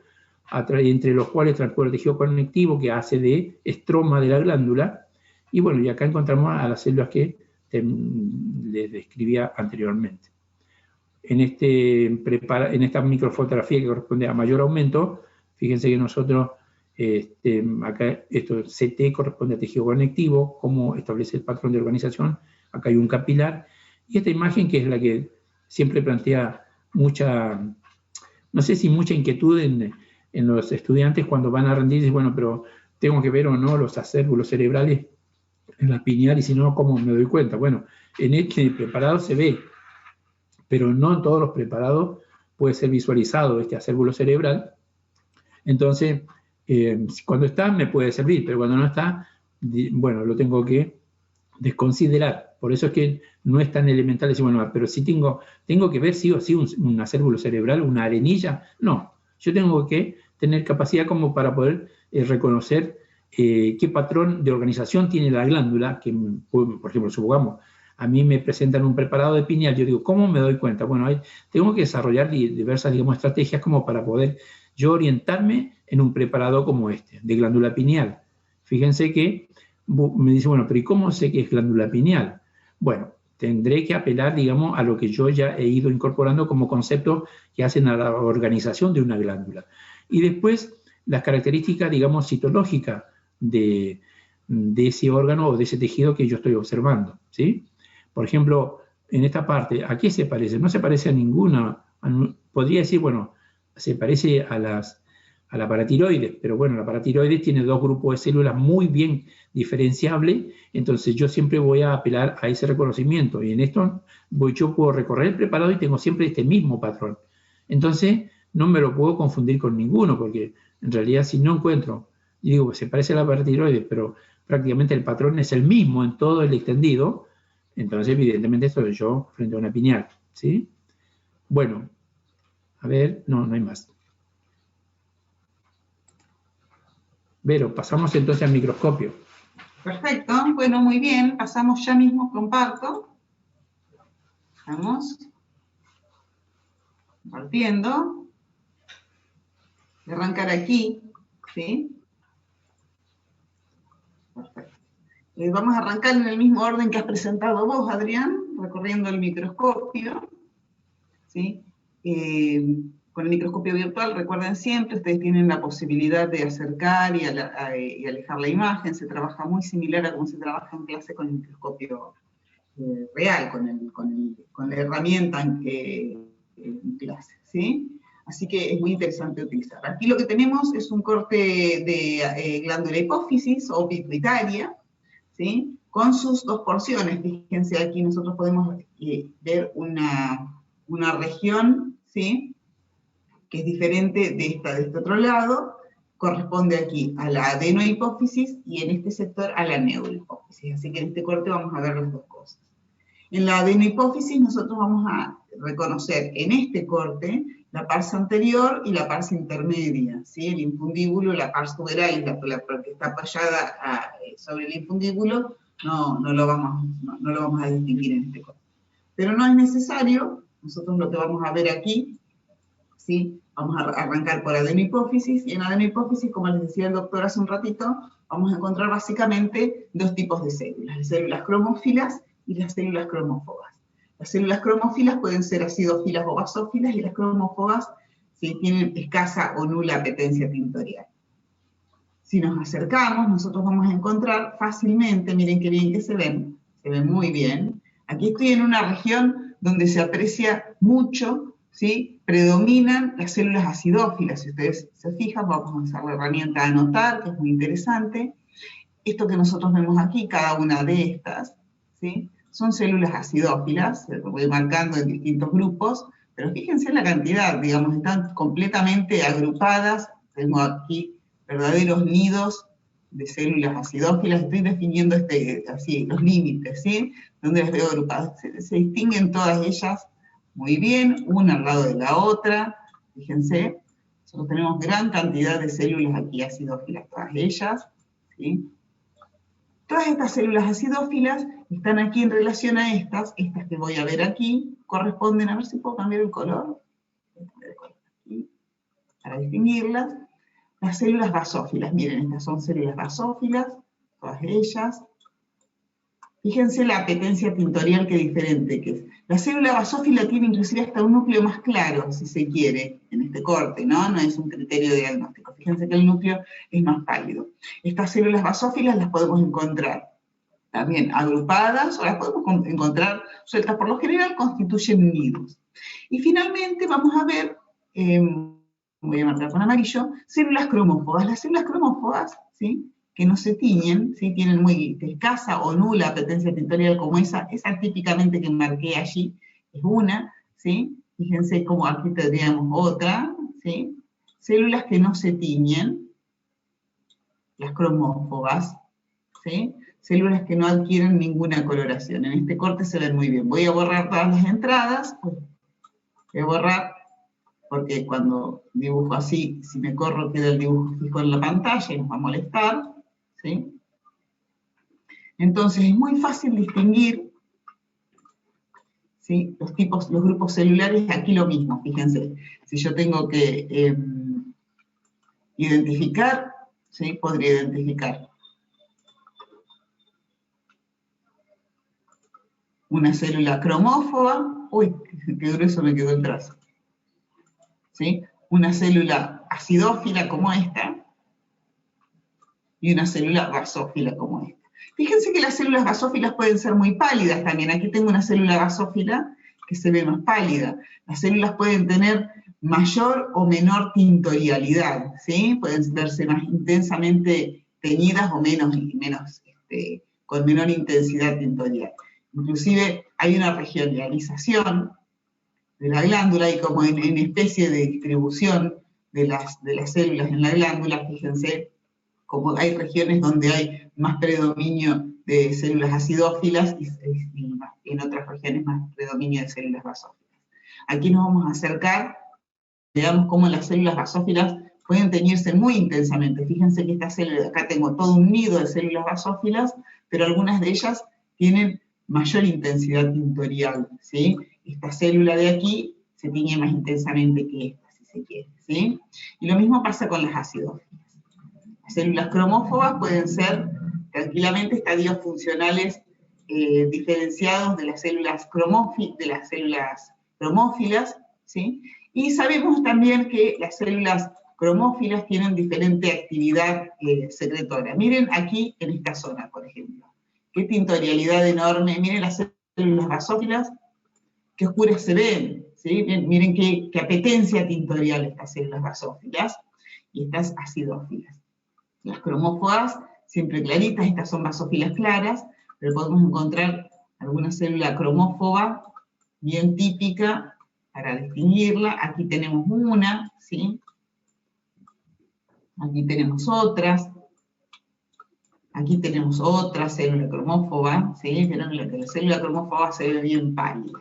entre los cuales transcurre el tejido conectivo que hace de estroma de la glándula. Y bueno, y acá encontramos a las células que les describía anteriormente. En esta microfotografía que corresponde a mayor aumento, fíjense que nosotros, acá esto CT corresponde a tejido conectivo, cómo establece el patrón de organización. Acá hay un capilar, y esta imagen, que es la que siempre plantea no sé si mucha inquietud en los estudiantes cuando van a rendir, dicen, bueno, pero tengo que ver o no los acérculos cerebrales en la pineal, y si no, ¿cómo me doy cuenta? Bueno, en este preparado se ve, pero no en todos los preparados puede ser visualizado este acérculo cerebral. Entonces, cuando está me puede servir, pero cuando no está, bueno, lo tengo que desconsiderar. Por eso es que no es tan elemental decir, bueno, pero si tengo que ver sí o sí un acérculo cerebral, una arenilla. No, yo tengo que tener capacidad como para poder reconocer qué patrón de organización tiene la glándula, que, por ejemplo, supongamos, a mí me presentan un preparado de pineal, yo digo, ¿cómo me doy cuenta? Bueno, tengo que desarrollar diversas, digamos, estrategias como para poder yo orientarme en un preparado como este, de glándula pineal. Fíjense que me dice, bueno, pero ¿y cómo sé que es glándula pineal? Bueno, tendré que apelar, digamos, a lo que yo ya he ido incorporando como conceptos que hacen a la organización de una glándula. Y después, las características, digamos, citológicas de ese órgano o de ese tejido que yo estoy observando, ¿sí? Por ejemplo, en esta parte, ¿a qué se parece? No se parece a ninguna. Podría decir, bueno, se parece a la paratiroides, pero bueno, la paratiroides tiene dos grupos de células muy bien diferenciables, entonces yo siempre voy a apelar a ese reconocimiento, y en esto yo puedo recorrer el preparado y tengo siempre este mismo patrón. Entonces, no me lo puedo confundir con ninguno, porque en realidad si no encuentro, y digo, pues se parece a la paratiroides, pero prácticamente el patrón es el mismo en todo el extendido, entonces evidentemente esto es yo frente a una pineal, ¿sí? Bueno, a ver, no hay más. Vero, pasamos entonces al microscopio. Perfecto, bueno, muy bien. Pasamos ya mismo, comparto. Vamos. Compartiendo. Voy a arrancar aquí, ¿sí? Perfecto. Vamos a arrancar en el mismo orden que has presentado vos, Adrián, recorriendo el microscopio, ¿sí? Con el microscopio virtual, recuerden siempre, ustedes tienen la posibilidad de acercar y alejar la imagen. Se trabaja muy similar a como se trabaja en clase con el microscopio real, con la herramienta en clase, ¿sí? Así que es muy interesante utilizar. Aquí lo que tenemos es un corte de glándula hipófisis o pituitaria, ¿sí? Con sus dos porciones. Fíjense, aquí nosotros podemos ver una región, ¿sí? Que es diferente de este otro lado, corresponde aquí a la adenohipófisis y en este sector a la neurohipófisis. Así que en este corte vamos a ver las dos cosas. En la adenohipófisis nosotros vamos a reconocer en este corte la pars anterior y la pars intermedia, ¿sí? El infundíbulo, la pars tuberalis, la que está apoyada sobre el infundíbulo, no lo vamos a distinguir en este corte. Pero no es necesario, nosotros lo que vamos a ver aquí, ¿sí? Vamos a arrancar por adenohipófisis, y en adenohipófisis, como les decía el doctor hace un ratito, vamos a encontrar básicamente dos tipos de células, las células cromófilas y las células cromófogas. Las células cromófilas pueden ser acidófilas o basófilas, y las cromófogas si tienen escasa o nula apetencia tintorial. Si nos acercamos, nosotros vamos a encontrar fácilmente, miren qué bien que se ven muy bien. Aquí estoy en una región donde se aprecia mucho, ¿sí? Predominan las células acidófilas. Si ustedes se fijan, vamos a usar la herramienta anotar, que es muy interesante. Esto que nosotros vemos aquí, cada una de estas, ¿sí? Son células acidófilas, se lo voy marcando en distintos grupos, pero fíjense en la cantidad, digamos, están completamente agrupadas. Tengo aquí verdaderos nidos de células acidófilas, estoy definiendo así, los límites, ¿sí? Donde las veo agrupadas. Se distinguen todas ellas muy bien, una al lado de la otra, fíjense, nosotros tenemos gran cantidad de células aquí acidófilas, todas ellas, ¿sí? Todas estas células acidófilas están aquí en relación a estas que voy a ver aquí, corresponden, a ver si puedo cambiar el color, aquí, para distinguirlas, las células basófilas. Miren, estas son células basófilas, todas ellas. Fíjense la apetencia tintorial que diferente que es. La célula basófila tiene inclusive hasta un núcleo más claro, si se quiere, en este corte, ¿no? No es un criterio de diagnóstico. Fíjense que el núcleo es más pálido. Estas células basófilas las podemos encontrar también agrupadas, o las podemos encontrar sueltas. Por lo general constituyen nidos. Y finalmente vamos a ver, voy a marcar con amarillo, células cromófogas. Las células cromófogas, ¿sí?, que no se tiñen, ¿sí?, tienen muy escasa o nula apetencia tintorial, como esa típicamente que marqué allí, es una, ¿sí? Fíjense como aquí tendríamos otra, ¿sí? Células que no se tiñen, las cromófogas, ¿sí? Células que no adquieren ninguna coloración. En este corte se ven muy bien. Voy a borrar todas las entradas, voy a borrar, porque cuando dibujo así, si me corro queda el dibujo fijo en la pantalla y nos va a molestar, ¿sí? Entonces es muy fácil distinguir, ¿sí?, los grupos celulares. Aquí lo mismo, fíjense, si yo tengo que identificar, ¿sí?, podría identificar una célula cromófoba, uy, qué grueso me quedó el trazo, ¿sí?, una célula acidófila como esta, y una célula basófila como esta. Fíjense que las células basófilas pueden ser muy pálidas también. Aquí tengo una célula basófila que se ve más pálida. Las células pueden tener mayor o menor tintorialidad, ¿sí? Pueden verse más intensamente teñidas o con menor intensidad tintorial. Inclusive hay una regionalización de la glándula, y como en especie de distribución de las células en la glándula, fíjense, como hay regiones donde hay más predominio de células acidófilas y en otras regiones más predominio de células basófilas. Aquí nos vamos a acercar, veamos cómo las células basófilas pueden teñirse muy intensamente. Fíjense que esta célula, acá tengo todo un nido de células basófilas, pero algunas de ellas tienen mayor intensidad tintorial, ¿sí? Esta célula de aquí se tiñe más intensamente que esta, si se quiere, ¿sí? Y lo mismo pasa con las acidófilas. Las células cromófogas pueden ser tranquilamente estadios funcionales diferenciados de las células cromófilas, ¿sí? Y sabemos también que las células cromófilas tienen diferente actividad secretora. Miren aquí en esta zona, por ejemplo. Qué tintorialidad enorme. Miren las células basófilas, qué oscuras se ven, ¿sí? Miren qué apetencia tintorial estas células basófilas y estas acidófilas. Las cromófogas, siempre claritas, estas son basófilas claras, pero podemos encontrar alguna célula cromófoba bien típica para distinguirla. Aquí tenemos una, ¿sí? Aquí tenemos otras. Aquí tenemos otra célula cromófoba, ¿sí? Vieron que la célula cromófoba se ve bien pálida,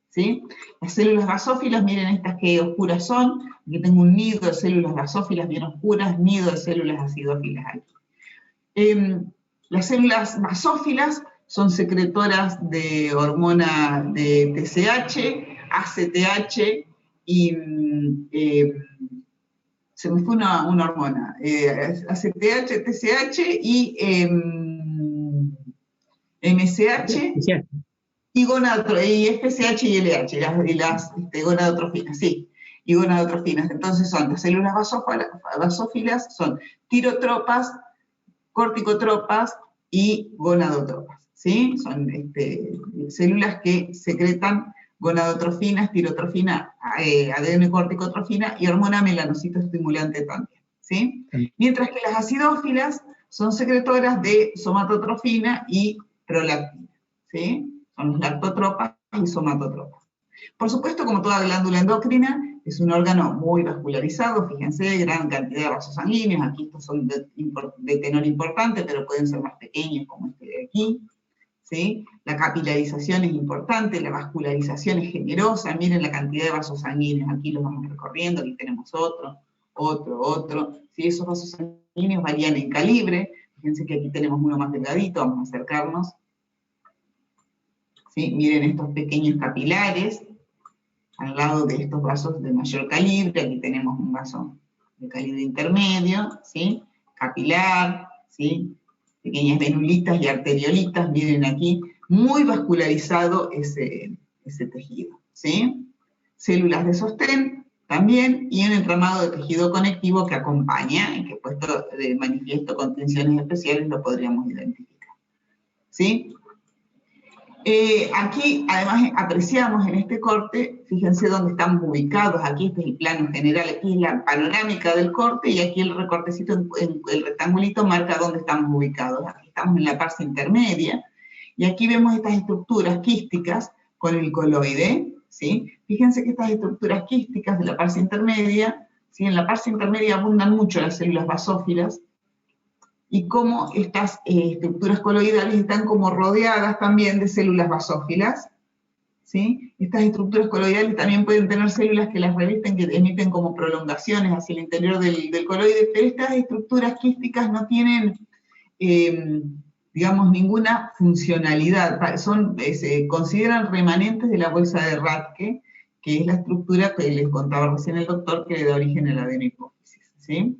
¿sí? Las células basófilas, miren estas que oscuras son. Aquí tengo un nido de células basófilas bien oscuras, nido de células acidófilas aquí. Las células basófilas son secretoras de hormona de TSH, ACTH y se me fue una hormona, ACTH, TSH y MSH y FSH y LH, las gonadotrofinas, sí, y gonadotrofinas. Entonces son las células basófilas, son tirotropas, corticotropas y gonadotropas, ¿sí? Son células que secretan gonadotrofinas, tirotrofina, adenocorticotrofina y hormona melanocitoestimulante también, ¿sí? Mientras que las acidófilas son secretoras de somatotrofina y prolactina, ¿sí? Son los lactotropas y somatotropas. Por supuesto, como toda glándula endocrina, es un órgano muy vascularizado, fíjense, gran cantidad de vasos sanguíneos, aquí estos son de tenor importante, pero pueden ser más pequeños como este de aquí, ¿sí? La capilarización es importante, la vascularización es generosa, miren la cantidad de vasos sanguíneos, aquí los vamos recorriendo, aquí tenemos otro, ¿sí? Esos vasos sanguíneos varían en calibre, fíjense que aquí tenemos uno más delgadito, vamos a acercarnos, ¿sí? Miren estos pequeños capilares, al lado de estos vasos de mayor calibre, aquí tenemos un vaso de calibre intermedio, ¿sí? Capilar, ¿sí? Pequeñas venulitas y arteriolitas, miren aquí, muy vascularizado ese tejido, ¿sí? Células de sostén también, y un entramado de tejido conectivo que acompaña, y que puesto de manifiesto con tensiones especiales lo podríamos identificar, ¿sí? Aquí, además, apreciamos en este corte, fíjense dónde estamos ubicados, aquí este es el plano general, aquí es la panorámica del corte, y aquí el recortecito, el rectangulito marca dónde estamos ubicados. Aquí estamos en la parte intermedia, y aquí vemos estas estructuras quísticas con el coloide, ¿sí? Fíjense que estas estructuras quísticas de la parte intermedia, ¿sí? En la parte intermedia abundan mucho las células basófilas, y cómo estas estructuras coloidales están como rodeadas también de células basófilas, ¿sí? Estas estructuras coloidales también pueden tener células que las revisten, que emiten como prolongaciones hacia el interior del coloide, pero estas estructuras quísticas no tienen, digamos, ninguna funcionalidad, se consideran remanentes de la bolsa de Rathke, que es la estructura que les contaba recién el doctor, que le da origen a la adenohipófisis, ¿sí?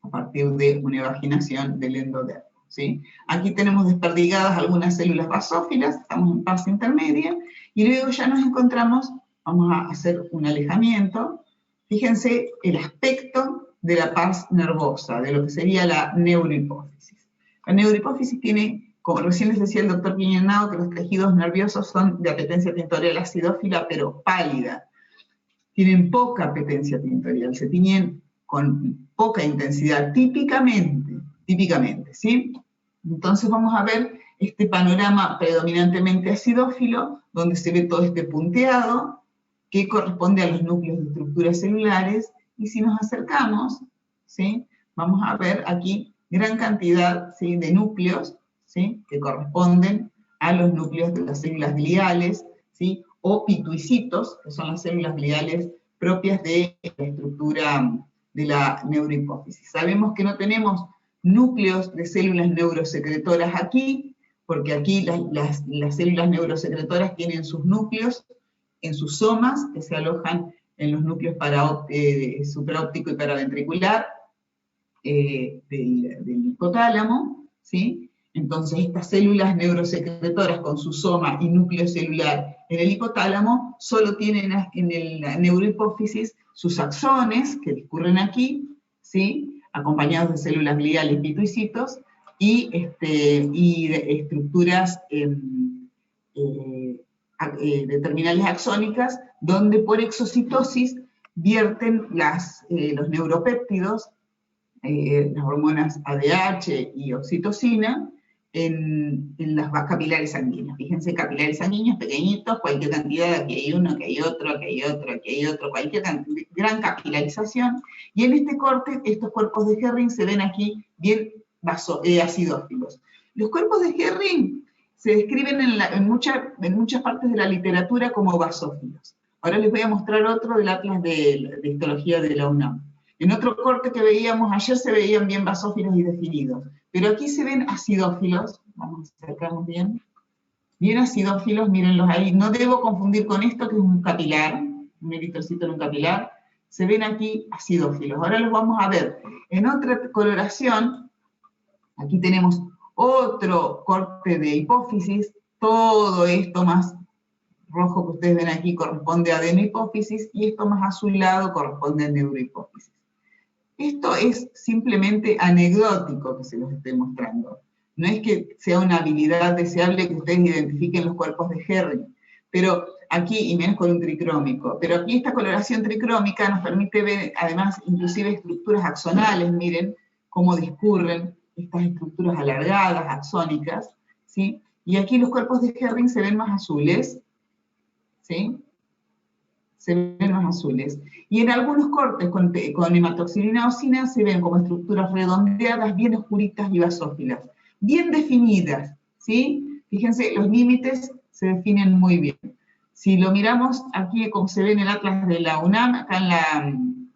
A partir de una evaginación del endodermo, ¿sí? Aquí tenemos desperdigadas algunas células basófilas, estamos en fase intermedia, y luego ya nos encontramos, vamos a hacer un alejamiento, fíjense el aspecto de la pars nervosa, de lo que sería la neurohipófisis. La neurohipófisis tiene, como recién les decía el doctor Piñonado, que los tejidos nerviosos son de apetencia tintorial acidófila, pero pálida. Tienen poca apetencia tintorial, se tiñen con poca intensidad, típicamente, ¿sí? Entonces vamos a ver este panorama predominantemente acidófilo, donde se ve todo este punteado, que corresponde a los núcleos de estructuras celulares, y si nos acercamos, ¿sí? Vamos a ver aquí gran cantidad, ¿sí?, de núcleos, ¿sí?, que corresponden a los núcleos de las células gliales, ¿sí?, o pituicitos, que son las células gliales propias de la estructura de la neurohipófisis. Sabemos que no tenemos núcleos de células neurosecretoras aquí, porque aquí las células neurosecretoras tienen sus núcleos en sus somas, que se alojan en los núcleos supraóptico y paraventricular del hipotálamo, ¿sí? Entonces estas células neurosecretoras con su soma y núcleo celular en el hipotálamo solo tienen en la neurohipófisis sus axones, que discurren aquí, ¿sí?, acompañados de células gliales y pituicitos, y de estructuras de terminales axónicas, donde por exocitosis vierten los neuropéptidos, las hormonas ADH y oxitocina, en las capilares sanguíneos. Fíjense, capilares sanguíneos pequeñitos, cualquier cantidad, aquí hay uno, aquí hay otro, aquí hay otro, aquí hay otro, cualquier cantidad, gran capilarización. Y en este corte, estos cuerpos de Herring se ven aquí bien acidófilos. Los cuerpos de Herring se describen en muchas partes de la literatura como basófilos. Ahora les voy a mostrar otro del Atlas de Histología de la UNAM. En otro corte que veíamos ayer se veían bien basófilos y definidos, pero aquí se ven acidófilos, vamos a acercarnos bien acidófilos, mírenlos ahí, no debo confundir con esto que es un capilar, un eritrocito en un capilar, se ven aquí acidófilos. Ahora los vamos a ver en otra coloración, aquí tenemos otro corte de hipófisis, todo esto más rojo que ustedes ven aquí corresponde a adenohipófisis, y esto más azulado corresponde a neurohipófisis. Esto es simplemente anecdótico que se los estoy mostrando. No es que sea una habilidad deseable que ustedes identifiquen los cuerpos de Herring, pero aquí, y menos con un tricrómico, pero aquí esta coloración tricrómica nos permite ver, además, inclusive estructuras axonales, miren cómo discurren estas estructuras alargadas, axónicas, ¿sí? Y aquí los cuerpos de Herring se ven más azules, ¿sí? Se ven más azules. Y en algunos cortes con hematoxilina eosina se ven como estructuras redondeadas, bien oscuritas y basófilas, bien definidas, ¿sí? Fíjense, los límites se definen muy bien. Si lo miramos aquí, como se ve en el Atlas de la UNAM, acá en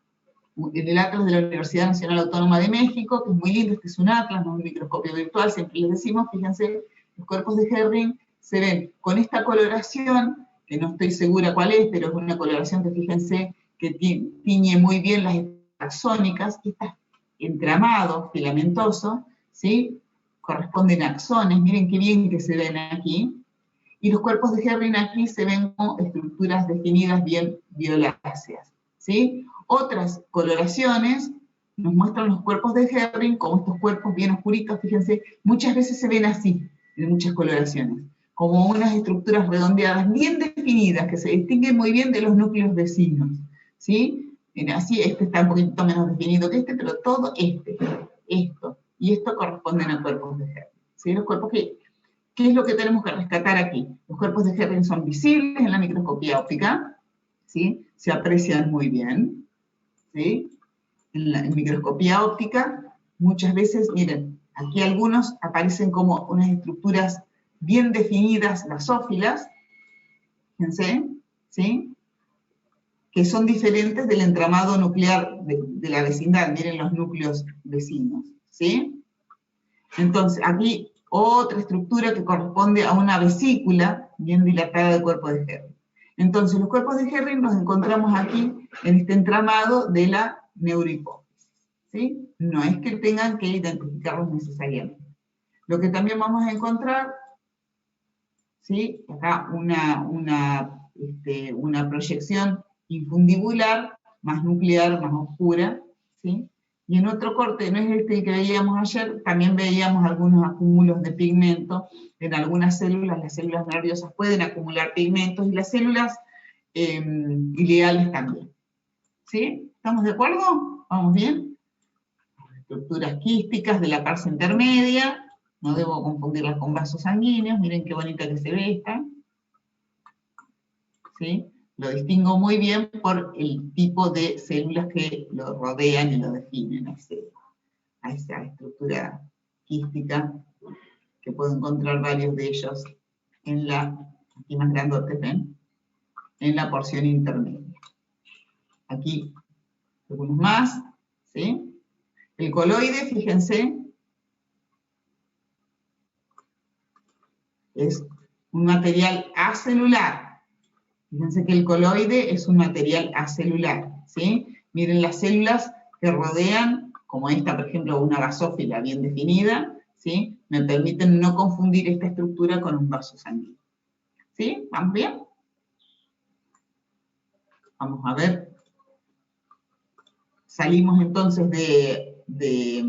el Atlas de la Universidad Nacional Autónoma de México, que es muy lindo, este es un atlas, no un microscopio virtual, siempre les decimos, fíjense, los cuerpos de Herring se ven con esta coloración, que no estoy segura cuál es, pero es una coloración que fíjense que tiñe muy bien las axónicas, estas entramados filamentosos, ¿sí? Corresponden a axones, miren qué bien que se ven aquí, y los cuerpos de Herring aquí se ven como estructuras definidas bien violáceas, ¿sí? Otras coloraciones nos muestran los cuerpos de Herring como estos cuerpos bien oscuritos, fíjense, muchas veces se ven así, en muchas coloraciones, como unas estructuras redondeadas bien definidas, que se distinguen muy bien de los núcleos vecinos, ¿sí? Así, este está un poquito menos definido que este, pero todo esto, y esto corresponden a cuerpos de Herring, ¿sí? Los cuerpos ¿qué es lo que tenemos que rescatar aquí? Los cuerpos de Herring son visibles en la microscopía óptica, ¿sí? Se aprecian muy bien, ¿sí? En microscopía óptica, muchas veces, miren, aquí algunos aparecen como unas estructuras bien definidas, basófilas, fíjense, ¿sí? Que son diferentes del entramado nuclear de la vecindad, miren los núcleos vecinos, ¿sí? Entonces, aquí otra estructura que corresponde a una vesícula bien dilatada del cuerpo de Herring. Entonces, los cuerpos de Herring los encontramos aquí en este entramado de la neurohipófisis, ¿sí? No es que tengan que identificarlos necesariamente. Lo que también vamos a encontrar, ¿sí? Acá una proyección infundibular, más nuclear, más oscura, ¿sí? Y en otro corte, no es este el que veíamos ayer, también veíamos algunos acúmulos de pigmento en algunas células. Las células nerviosas pueden acumular pigmentos y las células ileales también. ¿Sí? ¿Estamos de acuerdo? ¿Vamos bien? Estructuras quísticas de la parte intermedia, no debo confundirlas con vasos sanguíneos, miren qué bonita que se ve esta. ¿Sí? Lo distingo muy bien por el tipo de células que lo rodean y lo definen a esa estructura quística, que puedo encontrar varios de ellos en aquí más grandotes, ¿ven? En la porción intermedia. Aquí algunos más, ¿sí? El coloide, fíjense, es un material acelular. Fíjense que el coloide es un material acelular, ¿sí? Miren las células que rodean, como esta, por ejemplo, una basófila bien definida, ¿sí? Me permiten no confundir esta estructura con un vaso sanguíneo. ¿Sí? ¿Vamos bien? Vamos a ver. Salimos entonces de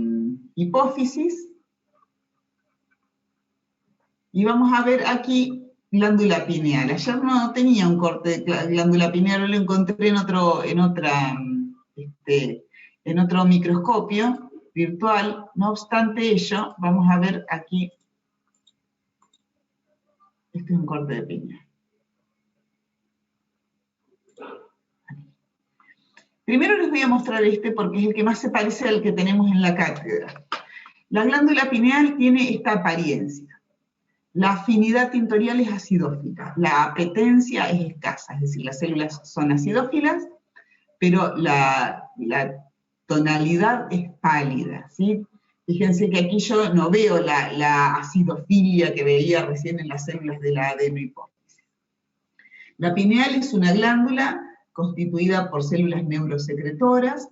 hipófisis. Y vamos a ver aquí glándula pineal. Ayer no tenía un corte de glándula pineal, lo encontré en otro microscopio virtual. No obstante ello, vamos a ver aquí Este es un corte de pineal. Primero les voy a mostrar este porque es el que más se parece al que tenemos en la cátedra. La glándula pineal tiene esta apariencia. La afinidad tintorial es acidófila, la apetencia es escasa, es decir, las células son acidófilas, pero la tonalidad es pálida, ¿sí? Fíjense que aquí yo no veo la acidofilia que veía recién en las células de la adenohipófisis. La pineal es una glándula constituida por células neurosecretoras,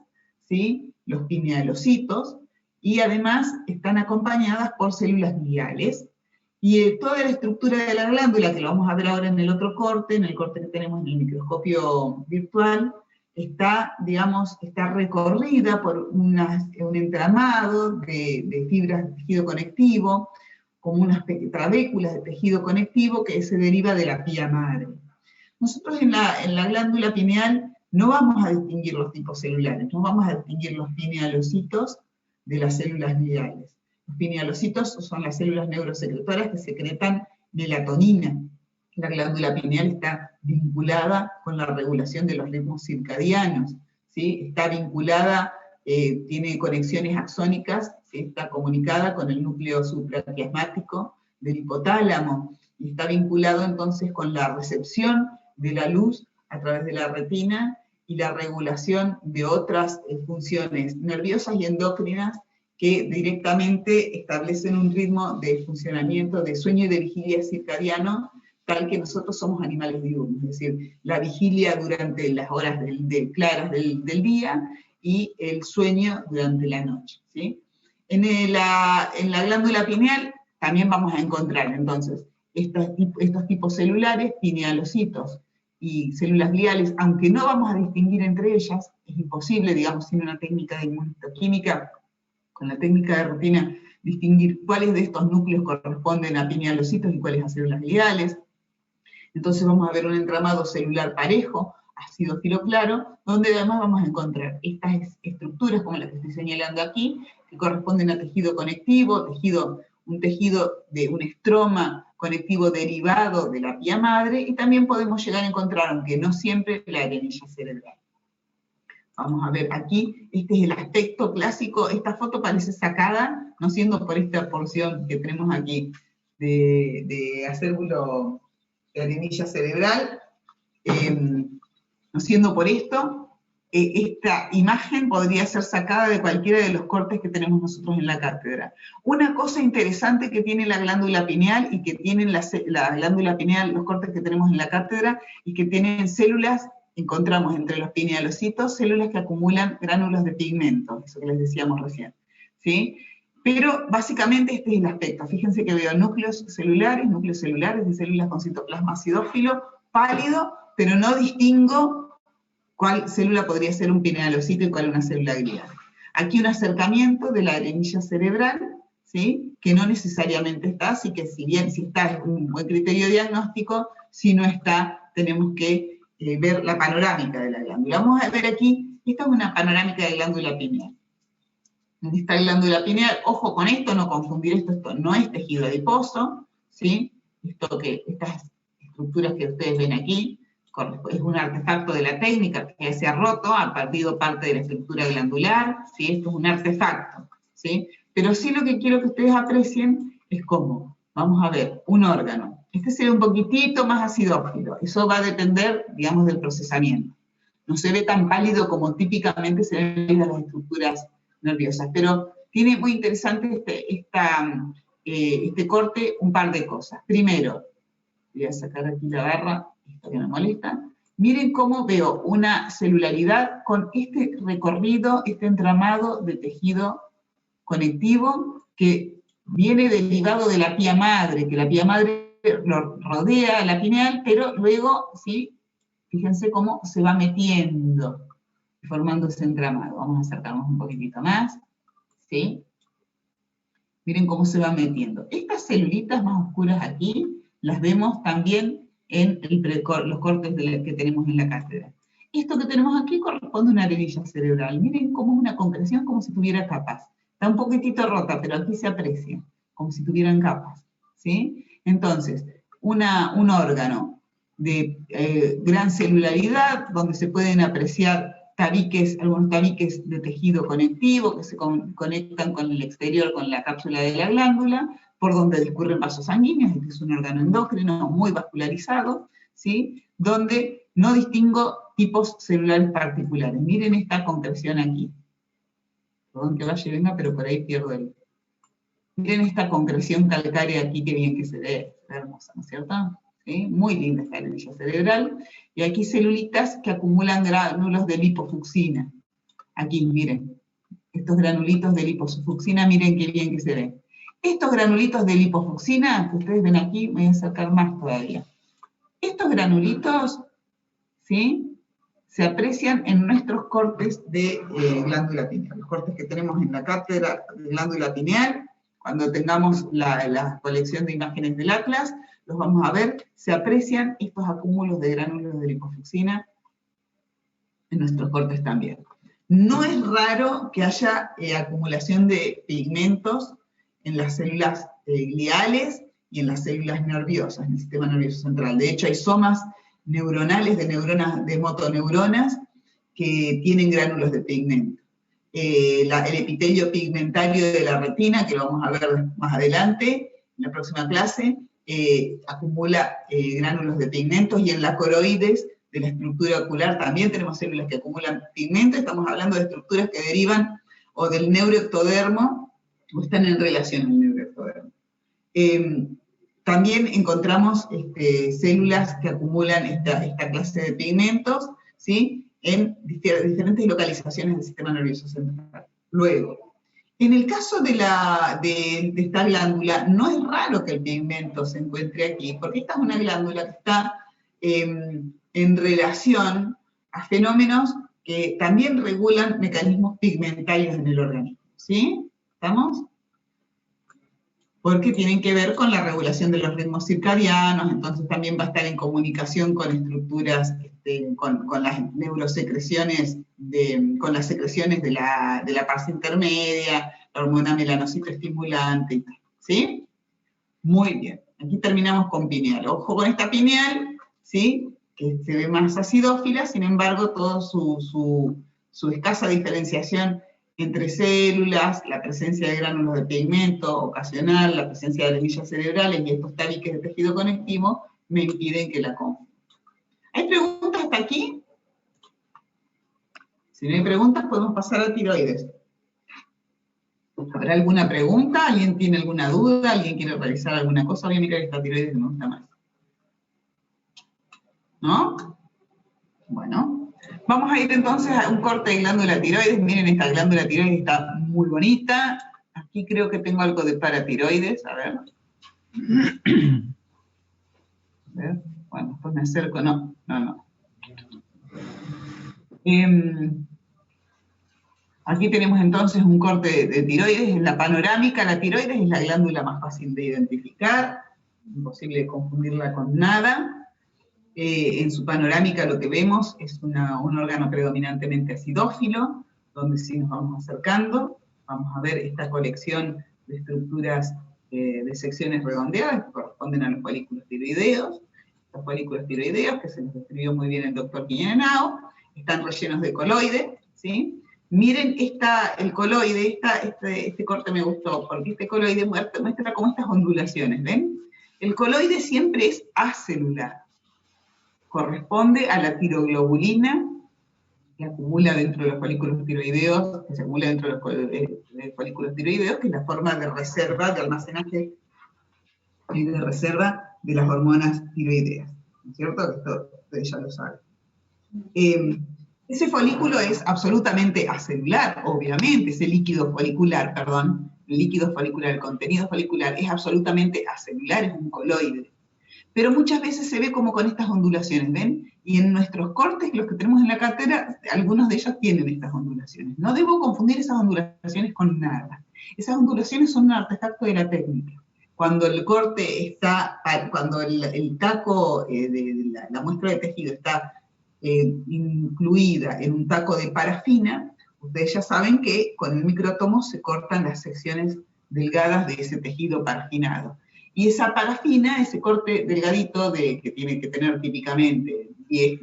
¿sí? Los pinealocitos, y además están acompañadas por células gliales. Y toda la estructura de la glándula, que lo vamos a ver ahora en el otro corte, en el corte que tenemos en el microscopio virtual, está, digamos, está recorrida por un entramado de fibras de tejido conectivo, como unas trabéculas de tejido conectivo que se deriva de la pía madre. Nosotros en la glándula pineal no vamos a distinguir los tipos celulares, no vamos a distinguir los pinealocitos de las células gliales. Los pinealocitos son las células neurosecretoras que secretan melatonina. La glándula pineal está vinculada con la regulación de los ritmos circadianos, ¿sí? Está vinculada, tiene conexiones axónicas, ¿sí? Está comunicada con el núcleo supraquiasmático del hipotálamo, y está vinculado entonces con la recepción de la luz a través de la retina y la regulación de otras funciones nerviosas y endocrinas que directamente establecen un ritmo de funcionamiento de sueño y de vigilia circadiano, tal que nosotros somos animales diurnos, es decir, la vigilia durante las horas claras del día y el sueño durante la noche, ¿sí? En la glándula pineal también vamos a encontrar entonces estos tipos celulares, pinealocitos y células gliales, aunque no vamos a distinguir entre ellas, es imposible, digamos, sin una técnica de inmunohistoquímica, con la técnica de rutina, distinguir cuáles de estos núcleos corresponden a pinealocitos y cuáles a células gliales. Entonces vamos a ver un entramado celular parejo, acidófilo claro, donde además vamos a encontrar estas estructuras, como las que estoy señalando aquí, que corresponden a tejido conectivo, un tejido de un estroma conectivo derivado de la pía madre, y también podemos llegar a encontrar, aunque no siempre, la arenilla cerebral. Vamos a ver aquí, este es el aspecto clásico. Esta foto parece sacada, no siendo por esta porción que tenemos aquí de acérculo de arenilla cerebral, no siendo por esto, esta imagen podría ser sacada de cualquiera de los cortes que tenemos nosotros en la cátedra. Una cosa interesante que tiene la glándula pineal y que tienen la glándula pineal, los cortes que tenemos en la cátedra, y que tienen células, encontramos entre los pinealocitos células que acumulan gránulos de pigmento, eso que les decíamos recién, ¿sí? Pero básicamente este es el aspecto. Fíjense que veo núcleos celulares de células con citoplasma acidófilo, pálido, pero no distingo cuál célula podría ser un pinealocito y cuál una célula glial. Aquí un acercamiento de la arenilla cerebral, ¿sí? Que no necesariamente está, así que si bien si está es un buen criterio diagnóstico, si no está tenemos que ver la panorámica de la glándula. Vamos a ver aquí, esta es una panorámica de glándula pineal. En esta glándula pineal, ojo con esto, no confundir esto no es tejido adiposo, ¿sí? Estas estructuras que ustedes ven aquí, es un artefacto de la técnica que se ha roto, ha perdido parte de la estructura glandular, ¿sí? Esto es un artefacto, ¿sí? Pero sí lo que quiero que ustedes aprecien es cómo, vamos a ver, un órgano. Este se ve un poquitito más acidófilo, eso va a depender, digamos, del procesamiento. No se ve tan pálido como típicamente se ven en las estructuras nerviosas, pero tiene muy interesante este corte un par de cosas. Primero, voy a sacar aquí la barra, esto que me molesta. Miren cómo veo una celularidad con este recorrido, este entramado de tejido conectivo que viene derivado de la pía madre, que la pía madre lo rodea la pineal, pero luego, ¿sí? Fíjense cómo se va metiendo, formando ese entramado. Vamos a acercarnos un poquitito más, ¿sí? Miren cómo se va metiendo. Estas celulitas más oscuras aquí, las vemos también en los cortes que tenemos en la cátedra. Esto que tenemos aquí corresponde a una arenilla cerebral. Miren cómo es una concreción como si tuviera capas. Está un poquitito rota, pero aquí se aprecia, como si tuvieran capas, ¿sí? Entonces, un órgano de gran celularidad, donde se pueden apreciar tabiques, algunos tabiques de tejido conectivo que se conectan con el exterior, con la cápsula de la glándula, por donde discurren vasos sanguíneos. Este es un órgano endocrino muy vascularizado, ¿sí? Donde no distingo tipos celulares particulares. Miren esta concreción aquí. Perdón que vaya y venga, pero por ahí pierdo el... Miren esta concreción calcárea aquí, qué bien que se ve, está hermosa, ¿no es cierto? ¿Sí? Muy linda esta anilla cerebral. Y aquí celulitas que acumulan granulos de lipofucsina. Aquí, miren, estos granulitos de lipofucsina, miren qué bien que se ve. Estos granulitos de lipofucsina, que ustedes ven aquí, me voy a acercar más todavía. Estos granulitos, ¿sí?, se aprecian en nuestros cortes de glándula pineal. Los cortes que tenemos en la cátedra de glándula pineal, cuando tengamos la colección de imágenes del Atlas, los vamos a ver, se aprecian estos acúmulos de granulos de lipofucsina en nuestros cortes también. No es raro que haya acumulación de pigmentos en las células gliales y en las células nerviosas, en el sistema nervioso central. De hecho, hay somas neuronales de motoneuronas que tienen gránulos de pigmento. El epitelio pigmentario de la retina, que lo vamos a ver más adelante, en la próxima clase, acumula gránulos de pigmentos, y en la coroides de la estructura ocular también tenemos células que acumulan pigmento. Estamos hablando de estructuras que derivan o del neuroectodermo o están en relación al neuroectodermo. También encontramos células que acumulan esta clase de pigmentos, ¿sí?, en diferentes localizaciones del sistema nervioso central. Luego, en el caso de esta glándula, no es raro que el pigmento se encuentre aquí, porque esta es una glándula que está en relación a fenómenos que también regulan mecanismos pigmentarios en el organismo, ¿sí? ¿Estamos? Porque tienen que ver con la regulación de los ritmos circadianos, entonces también va a estar en comunicación con estructuras, con las neurosecreciones, con las secreciones de la pasa intermedia, la hormona melanocito estimulante y tal, ¿sí? Muy bien, aquí terminamos con pineal. Ojo con esta pineal, ¿sí?, que se ve más acidófila, sin embargo, toda su escasa diferenciación entre células, la presencia de gránulos de pigmento ocasional, la presencia de anillas cerebrales y estos tabiques de tejido conectivo me impiden que la confunda. ¿Hay preguntas hasta aquí? Si no hay preguntas, podemos pasar a tiroides. ¿Habrá alguna pregunta? ¿Alguien tiene alguna duda? ¿Alguien quiere realizar alguna cosa? Voy a mirar esta tiroides que me gusta más. ¿No? Bueno. Vamos a ir entonces a un corte de glándula tiroides. Miren, esta glándula tiroides está muy bonita. Aquí creo que tengo algo de paratiroides. A ver. Bueno, después me acerco. No. Aquí tenemos entonces un corte de tiroides. En la panorámica, la tiroides es la glándula más fácil de identificar. Imposible confundirla con nada. En su panorámica lo que vemos es un órgano predominantemente acidófilo, donde si nos vamos acercando, vamos a ver esta colección de estructuras de secciones redondeadas que corresponden a los folículos tiroideos. Estos folículos tiroideos, que se los describió muy bien el doctor Quiñenao, están rellenos de coloide, ¿sí? Miren el coloide, este corte me gustó, porque este coloide muestra como estas ondulaciones, ¿ven? El coloide siempre es acelular. Corresponde a la tiroglobulina que acumula dentro de los folículos tiroideos, que es la forma de reserva, de almacenaje y de reserva de las hormonas tiroideas. ¿No es cierto? Esto ustedes ya lo saben. Ese folículo es absolutamente acelular, obviamente, ese líquido folicular, perdón, el líquido folicular, el contenido folicular es absolutamente acelular, es un coloide. Pero muchas veces se ve como con estas ondulaciones, ¿ven? Y en nuestros cortes, los que tenemos en la cátedra, algunos de ellos tienen estas ondulaciones. No debo confundir esas ondulaciones con nada. Esas ondulaciones son un artefacto de la técnica. Cuando el corte está, cuando el taco de la muestra de tejido está incluida en un taco de parafina, ustedes ya saben que con el micrótomo se cortan las secciones delgadas de ese tejido parafinado. Y esa parafina, ese corte delgadito que tiene que tener típicamente 10,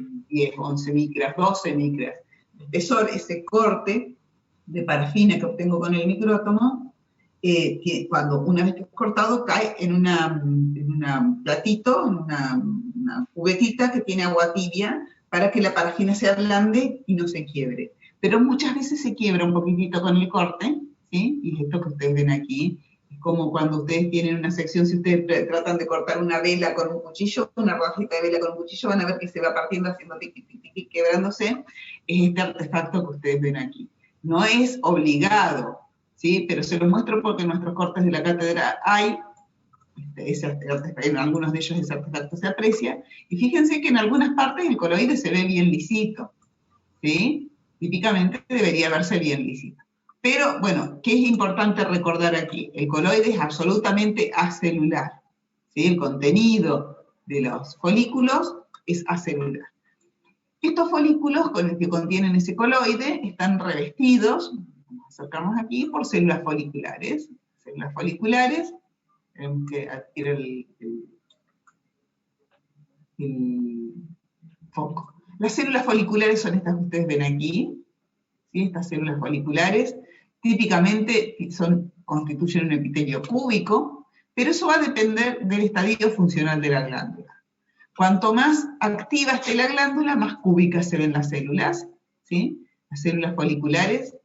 11 micras, 12 micras de espesor, ese corte de parafina que obtengo con el micrótomo, que cuando una vez que es cortado cae en un platito, en una cubetita que tiene agua tibia, para que la parafina se ablande y no se quiebre. Pero muchas veces se quiebra un poquitito con el corte, ¿sí? Y esto que ustedes ven aquí, es como cuando ustedes tienen una sección, si ustedes tratan de cortar una vela con un cuchillo, una rajita de vela con un cuchillo, van a ver que se va partiendo, haciendo tiqui, tiqui, tiqui, quebrándose. Es este artefacto que ustedes ven aquí. No es obligado, ¿sí? Pero se los muestro porque en nuestros cortes de la cátedra hay, en algunos de ellos ese artefacto se aprecia, y fíjense que en algunas partes el coloide se ve bien lisito, ¿sí? Típicamente debería verse bien lisito. Pero, bueno, ¿qué es importante recordar aquí? El coloide es absolutamente acelular, ¿sí? El contenido de los folículos es acelular. Estos folículos que contienen ese coloide están revestidos, vamos a acercarnos aquí, por células foliculares. Células foliculares, tenemos que adquirir el foco. Las células foliculares son estas que ustedes ven aquí, ¿sí? Estas células foliculares típicamente constituyen un epitelio cúbico, pero eso va a depender del estadio funcional de la glándula. Cuanto más activa esté la glándula, más cúbicas se ven las células, ¿sí? Las células foliculares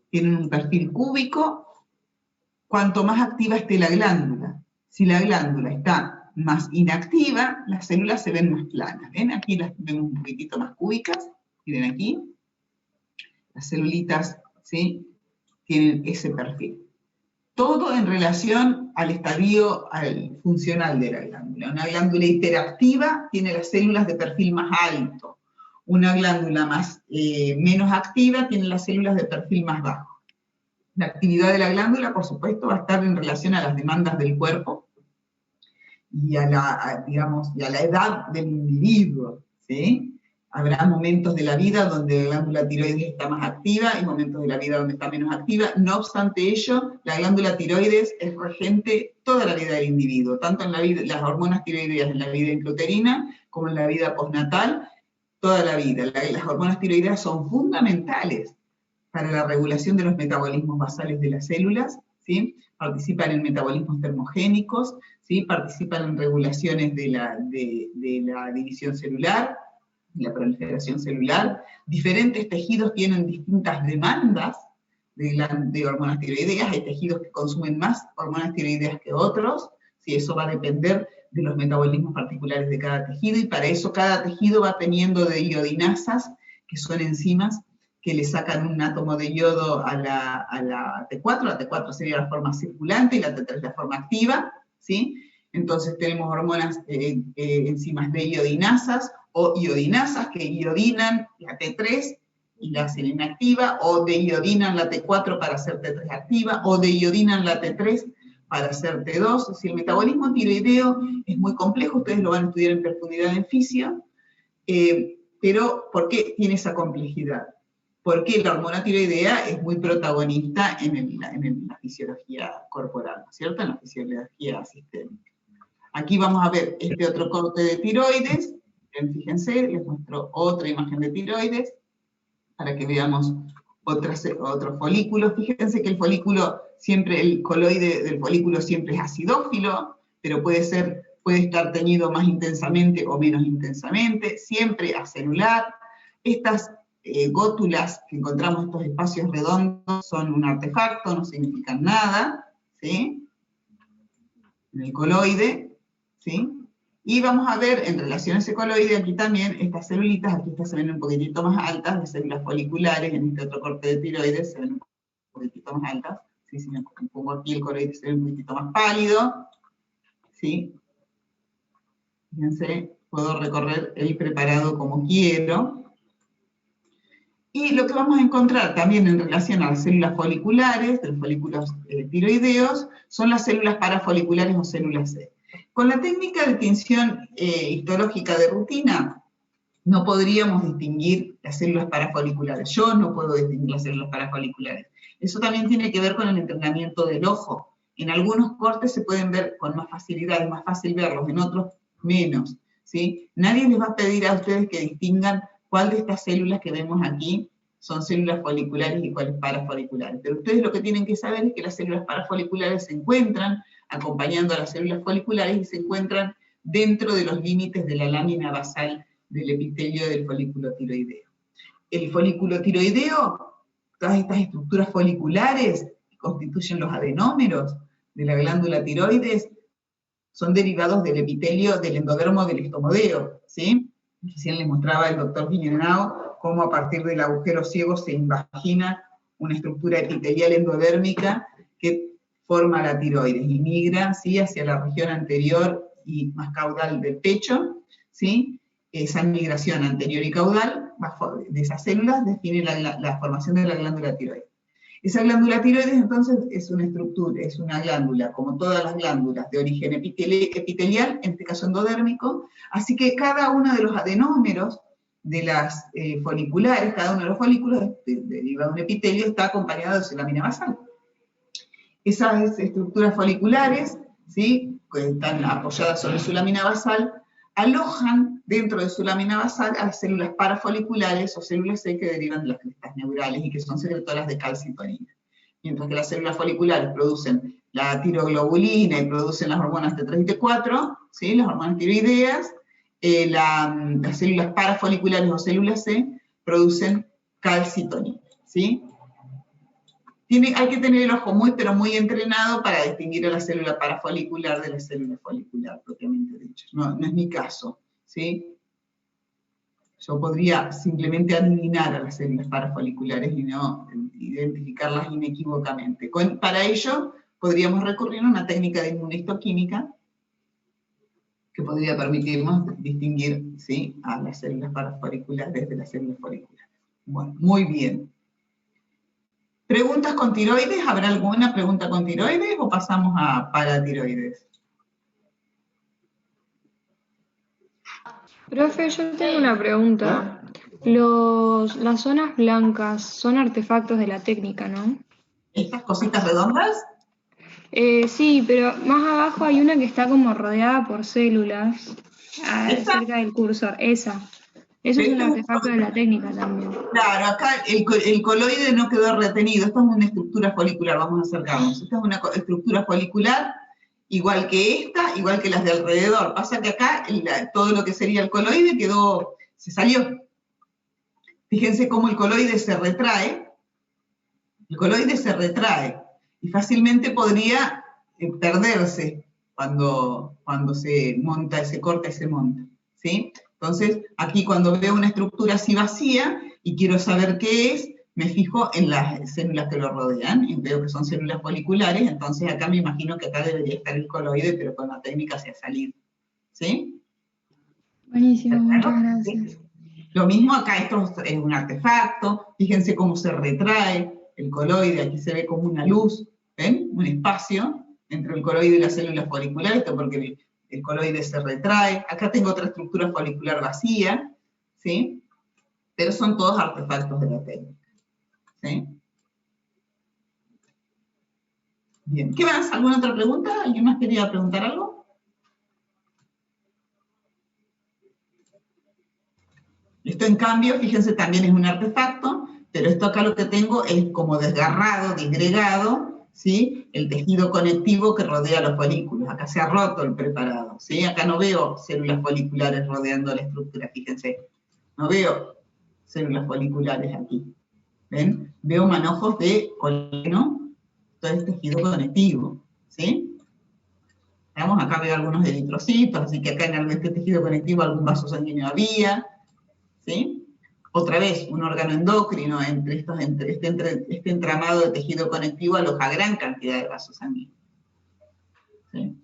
tienen un perfil cúbico, cuanto más activa esté la glándula. Si la glándula está más inactiva, las células se ven más planas. ¿Ven? Aquí las vemos un poquitito más cúbicas, miren aquí. Las celulitas, ¿sí? Tienen ese perfil. Todo en relación al estadio funcional de la glándula. Una glándula hiperactiva tiene las células de perfil más alto. Una glándula menos activa tiene las células de perfil más bajo. La actividad de la glándula, por supuesto, va a estar en relación a las demandas del cuerpo y a la edad del individuo, ¿sí? Habrá momentos de la vida donde la glándula tiroides está más activa y momentos de la vida donde está menos activa. No obstante ello, la glándula tiroides es regente toda la vida del individuo, tanto en las hormonas tiroideas en la vida intrauterina como en la vida postnatal, toda la vida. Las hormonas tiroideas son fundamentales para la regulación de los metabolismos basales de las células, ¿sí? Participan en metabolismos termogénicos, ¿sí? Participan en regulaciones de la división celular, la proliferación celular. Diferentes tejidos tienen distintas demandas de hormonas tiroideas. Hay tejidos que consumen más hormonas tiroideas que otros, ¿sí? Eso va a depender de los metabolismos particulares de cada tejido, y para eso cada tejido va teniendo de iodinasas, que son enzimas que le sacan un átomo de yodo a la T4, la T4 sería la forma circulante y la T3 la forma activa, ¿sí? Entonces tenemos enzimas de iodinasas, o iodinasas que iodinan la T3 y la hacen inactiva, o deiodinan la T4 para hacer T3 activa, o deiodinan la T3 para hacer T2. Si el metabolismo tiroideo es muy complejo, ustedes lo van a estudiar en profundidad en fisio, pero ¿por qué tiene esa complejidad? Porque la hormona tiroidea es muy protagonista en la fisiología corporal, ¿no es cierto? En la fisiología sistémica. Aquí vamos a ver este otro corte de tiroides. Fíjense, les muestro otra imagen de tiroides para que veamos otros folículos. Fíjense que el coloide del folículo siempre es acidófilo, pero puede estar teñido más intensamente o menos intensamente, siempre acelular. Estas gótulas que encontramos, estos espacios redondos, son un artefacto, no significan nada, ¿sí? En el coloide, ¿sí? Y vamos a ver, en relación a ese coloide, aquí también, estas celulitas, aquí estas se ven un poquitito más altas, de células foliculares, en este otro corte de tiroides se ven un poquitito más altas, ¿sí? Si me pongo aquí el coloide se ve un poquitito más pálido, ¿sí? Fíjense, puedo recorrer el preparado como quiero. Y lo que vamos a encontrar también en relación a las células foliculares, de los folículos tiroideos, son las células parafoliculares o células C. Con la técnica de tinción histológica de rutina, no podríamos distinguir las células parafoliculares. Yo no puedo distinguir las células parafoliculares. Eso también tiene que ver con el entrenamiento del ojo. En algunos cortes se pueden ver con más facilidad, es más fácil verlos, en otros menos, ¿sí? Nadie les va a pedir a ustedes que distingan cuál de estas células que vemos aquí son células foliculares y cuáles parafoliculares. Pero ustedes lo que tienen que saber es que las células parafoliculares se encuentran acompañando a las células foliculares y se encuentran dentro de los límites de la lámina basal del epitelio del folículo tiroideo. El folículo tiroideo, todas estas estructuras foliculares que constituyen los adenómeros de la glándula tiroides, son derivados del epitelio del endodermo del estomodeo, ¿sí? Recién les mostraba el doctor Guillenau cómo a partir del agujero ciego se invagina una estructura epitelial endodérmica que forma la tiroides y migra, ¿sí?, hacia la región anterior y más caudal del pecho, ¿sí? Esa migración anterior y caudal de esas células define la formación de la glándula tiroides. Esa glándula tiroides entonces es una estructura, es una glándula, como todas las glándulas, de origen epitelial, en este caso endodérmico, así que cada uno de los adenómeros de las foliculares, cada uno de los folículos derivado de un epitelio, está acompañado de su lámina basal. Esas estructuras foliculares, ¿sí?, que están apoyadas sobre su lámina basal, alojan dentro de su lámina basal a las células parafoliculares o células C que derivan de las crestas neurales y que son secretoras de calcitonina. Mientras que las células foliculares producen la tiroglobulina y producen las hormonas T3 y T4, ¿sí?, las hormonas tiroideas, las células parafoliculares o células C producen calcitonina, ¿sí? Hay que tener el ojo muy, pero muy entrenado para distinguir a la célula parafolicular de la célula folicular, propiamente dicho. No es mi caso, ¿sí? Yo podría simplemente adivinar a las células parafoliculares y no identificarlas inequívocamente. Para ello, podríamos recurrir a una técnica de inmunohistoquímica que podría permitirnos distinguir, ¿sí?, a las células parafoliculares de las células foliculares. Bueno, muy bien. ¿Preguntas con tiroides? ¿Habrá alguna pregunta con tiroides o pasamos a paratiroides? Profe, yo tengo una pregunta. Las zonas blancas son artefactos de la técnica, ¿no? ¿Estas cositas redondas? Sí, pero más abajo hay una que está como rodeada por células, cerca del cursor, esa. Eso es un artefacto de la técnica también. Claro, acá el coloide no quedó retenido, esto es una estructura folicular, vamos a acercarnos. Esta es una estructura folicular, igual que esta, igual que las de alrededor. Pasa que acá todo lo que sería el coloide se salió. Fíjense cómo el coloide se retrae. El coloide se retrae y fácilmente podría perderse cuando se monta, se corta y se monta, ¿sí? Entonces, aquí cuando veo una estructura así vacía y quiero saber qué es, me fijo en las células que lo rodean, y veo que son células foliculares, entonces acá me imagino que acá debería estar el coloide, pero con la técnica hacia salir, ¿sí? Buenísimo, muchas gracias. Lo mismo acá, esto es un artefacto, fíjense cómo se retrae el coloide, aquí se ve como una luz, ¿ven? Un espacio entre el coloide y las células foliculares, esto porque el coloide se retrae. Acá tengo otra estructura folicular vacía, ¿sí? Pero son todos artefactos de la técnica, ¿sí? Bien, ¿qué más? ¿Alguna otra pregunta? ¿Alguien más quería preguntar algo? Esto, en cambio, fíjense, también es un artefacto, pero esto acá lo que tengo es como desgarrado, disgregado, ¿sí?, el tejido conectivo que rodea los folículos. Acá se ha roto el preparado, ¿sí? Acá no veo células foliculares rodeando la estructura, fíjense. No veo células foliculares aquí. ¿Ven? Veo manojos de colágeno, todo este tejido conectivo, ¿sí? Veamos, acá veo algunos eritrocitos, así que acá en este tejido conectivo algún vaso sanguíneo había, ¿sí? Otra vez, un órgano endocrino entre este entramado de tejido conectivo aloja gran cantidad de vasos sanguíneos, ¿sí?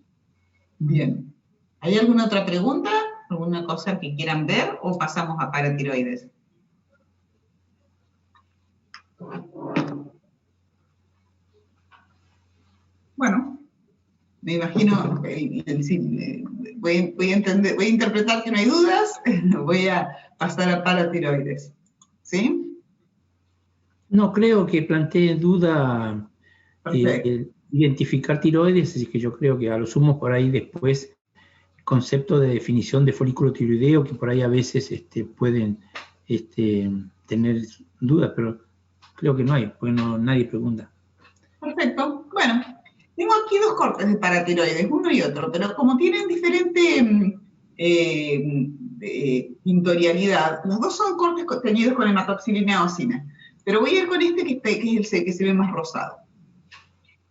Bien. ¿Hay alguna otra pregunta? ¿Alguna cosa que quieran ver o pasamos a paratiroides? Bueno, me imagino, voy a interpretar que no hay dudas, voy a pasar a paratiroides. ¿Sí? No creo que plantee duda identificar tiroides, así que yo creo que a lo sumo por ahí después concepto de definición de folículo tiroideo, que por ahí a veces pueden tener dudas, pero creo que no hay, porque nadie pregunta. Perfecto. Bueno, tengo aquí dos cortes de paratiroides, uno y otro, pero como tienen diferente pintorialidad, los dos son cortes teñidos con hematoxilina eosina, pero voy a ir con este que es el que se ve más rosado.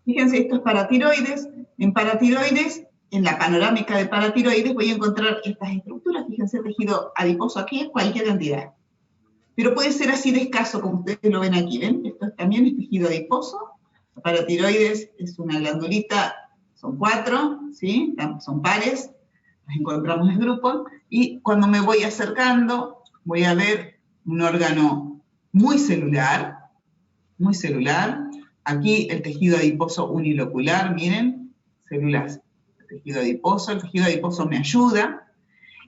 Fíjense, esto es paratiroides. En paratiroides, en la panorámica de paratiroides, voy a encontrar estas estructuras. Fíjense, tejido adiposo aquí es cualquier cantidad. Pero puede ser así de escaso, como ustedes lo ven aquí, ¿ven? Esto también es tejido adiposo. La paratiroides es una glandulita, son 4, ¿sí? Son pares, las encontramos en grupo. Y cuando me voy acercando, voy a ver un órgano muy celular, muy celular. Aquí el tejido adiposo unilocular, miren, células de tejido adiposo. El tejido adiposo me ayuda.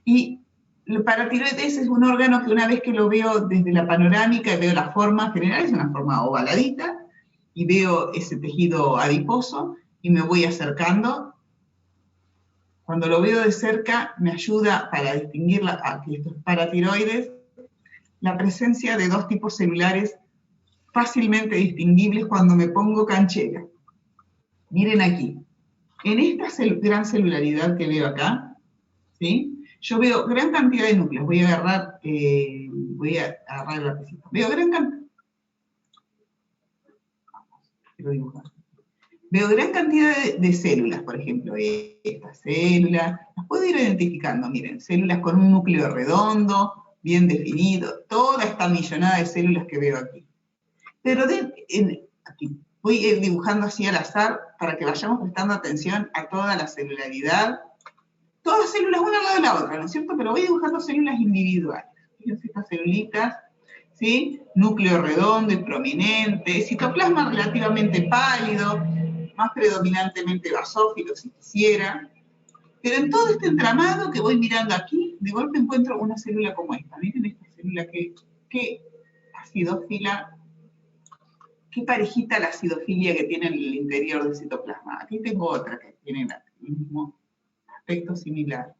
Y el paratiroides es un órgano que una vez que lo veo desde la panorámica y veo la forma general, es una forma ovaladita, y veo ese tejido adiposo y me voy acercando. Cuando lo veo de cerca me ayuda para distinguir que esto es paratiroides, la presencia de dos tipos celulares fácilmente distinguibles cuando me pongo canchera. Miren aquí, en esta gran celularidad que veo acá, ¿sí? Yo veo gran cantidad de núcleos. Voy a agarrar el lapicito. Veo gran cantidad. Quiero dibujar. Veo gran cantidad de células, por ejemplo, estas células. Las puedo ir identificando, miren, células con un núcleo redondo, bien definido, toda esta millonada de células que veo aquí. Pero aquí voy dibujando así al azar para que vayamos prestando atención a toda la celularidad. Todas células una al lado de la otra, ¿no es cierto? Pero voy dibujando células individuales. Fíjense estas celulitas, ¿sí? Núcleo redondo y prominente, citoplasma relativamente pálido, más predominantemente basófilo si quisiera. Pero en todo este entramado que voy mirando aquí, de golpe encuentro una célula como esta. Miren esta célula que acidófila, qué parejita la acidofilia que tiene en el interior del citoplasma. Aquí tengo otra que tiene el mismo aspecto similar.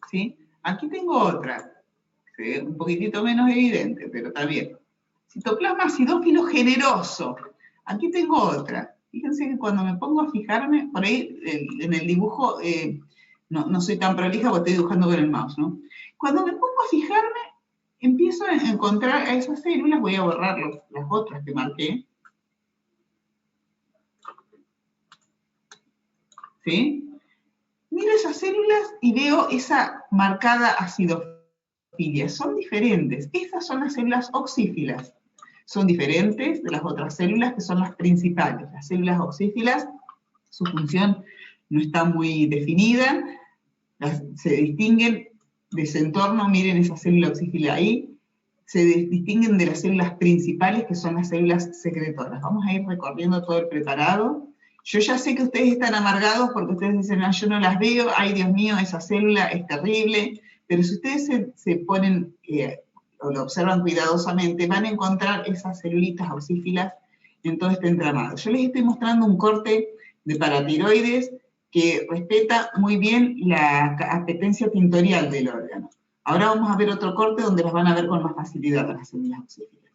¿Sí? Aquí tengo otra, se ve un poquitito menos evidente, pero está bien. Citoplasma acidófilo generoso. Aquí tengo otra. Fíjense que cuando me pongo a fijarme, por ahí en el dibujo, no soy tan prolija porque estoy dibujando con el mouse, ¿no? Cuando me pongo a fijarme, empiezo a encontrar a esas células, voy a borrar las otras que marqué. ¿Sí? Miro esas células y veo esa marcada acidofilia. Son diferentes. Estas son las células oxífilas. Son diferentes de las otras células que son las principales. Las células oxífilas, su función no está muy definida. Se distinguen de su entorno. Miren esa célula oxífila ahí. Se distinguen de las células principales, que son las células secretoras. Vamos a ir recorriendo todo el preparado. Yo ya sé que ustedes están amargados porque ustedes dicen, no, yo no las veo, ay Dios mío, esa célula es terrible, pero si ustedes se ponen o lo observan cuidadosamente, van a encontrar esas celulitas oxífilas en todo este entramado. Yo les estoy mostrando un corte de paratiroides que respeta muy bien la apetencia tintorial del órgano. Ahora vamos a ver otro corte donde las van a ver con más facilidad las células oxífilas.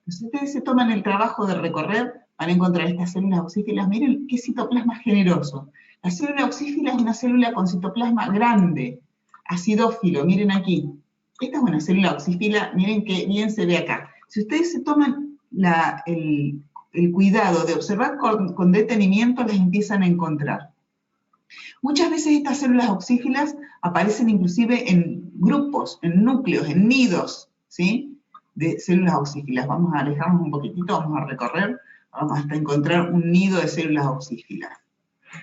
Si ustedes se toman el trabajo de recorrer, van a encontrar estas células oxífilas. Miren qué citoplasma generoso. La célula oxífila es una célula con citoplasma grande, acidófilo, miren aquí. Esta es una célula oxífila, miren qué bien se ve acá. Si ustedes se toman el cuidado de observar con detenimiento, las empiezan a encontrar. Muchas veces estas células oxífilas aparecen inclusive en grupos, en núcleos, en nidos, ¿sí? De células oxífilas. Vamos a alejarnos un poquitito, vamos a recorrer, vamos hasta encontrar un nido de células oxífilas.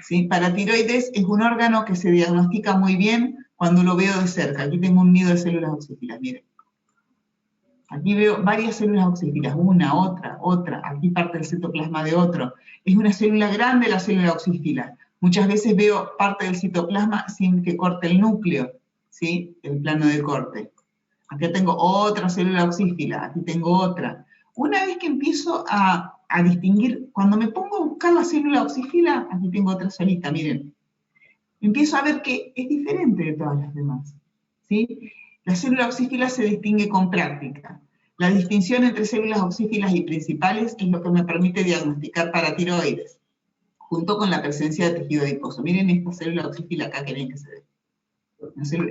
¿Sí? Paratiroides es un órgano que se diagnostica muy bien cuando lo veo de cerca. Aquí tengo un nido de células oxífilas, miren. Aquí veo varias células oxífilas, una, otra, aquí parte del citoplasma de otro. Es una célula grande la célula oxífila. Muchas veces veo parte del citoplasma sin que corte el núcleo, ¿sí? El plano de corte. Aquí tengo otra célula oxífila, aquí tengo otra. Una vez que empiezo a a distinguir, cuando me pongo a buscar la célula oxífila, aquí tengo otra solita, miren, empiezo a ver que es diferente de todas las demás, ¿sí? La célula oxífila se distingue con práctica. La distinción entre células oxífilas y principales es lo que me permite diagnosticar paratiroides, junto con la presencia de tejido adiposo. Miren esta célula oxífila acá, que bien que se ve.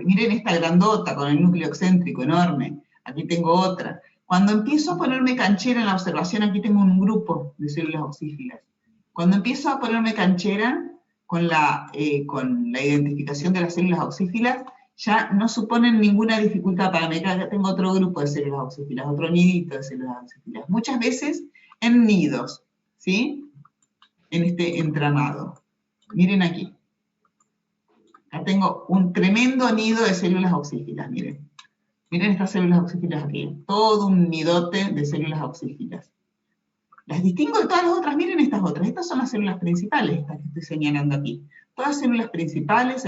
Miren esta grandota con el núcleo excéntrico enorme. Aquí tengo otra. Cuando empiezo a ponerme canchera en la observación, aquí tengo un grupo de células oxífilas. Cuando empiezo a ponerme canchera con la identificación de las células oxífilas, ya no suponen ninguna dificultad para mí. Acá tengo otro grupo de células oxífilas, otro nidito de células oxífilas. Muchas veces en nidos, ¿sí? En este entramado. Miren aquí. Acá tengo un tremendo nido de células oxífilas, miren. Miren estas células oxífilas aquí. Todo un nidote de células oxífilas. Las distingo de todas las otras. Miren estas otras. Estas son las células principales, estas que estoy señalando aquí. Todas células principales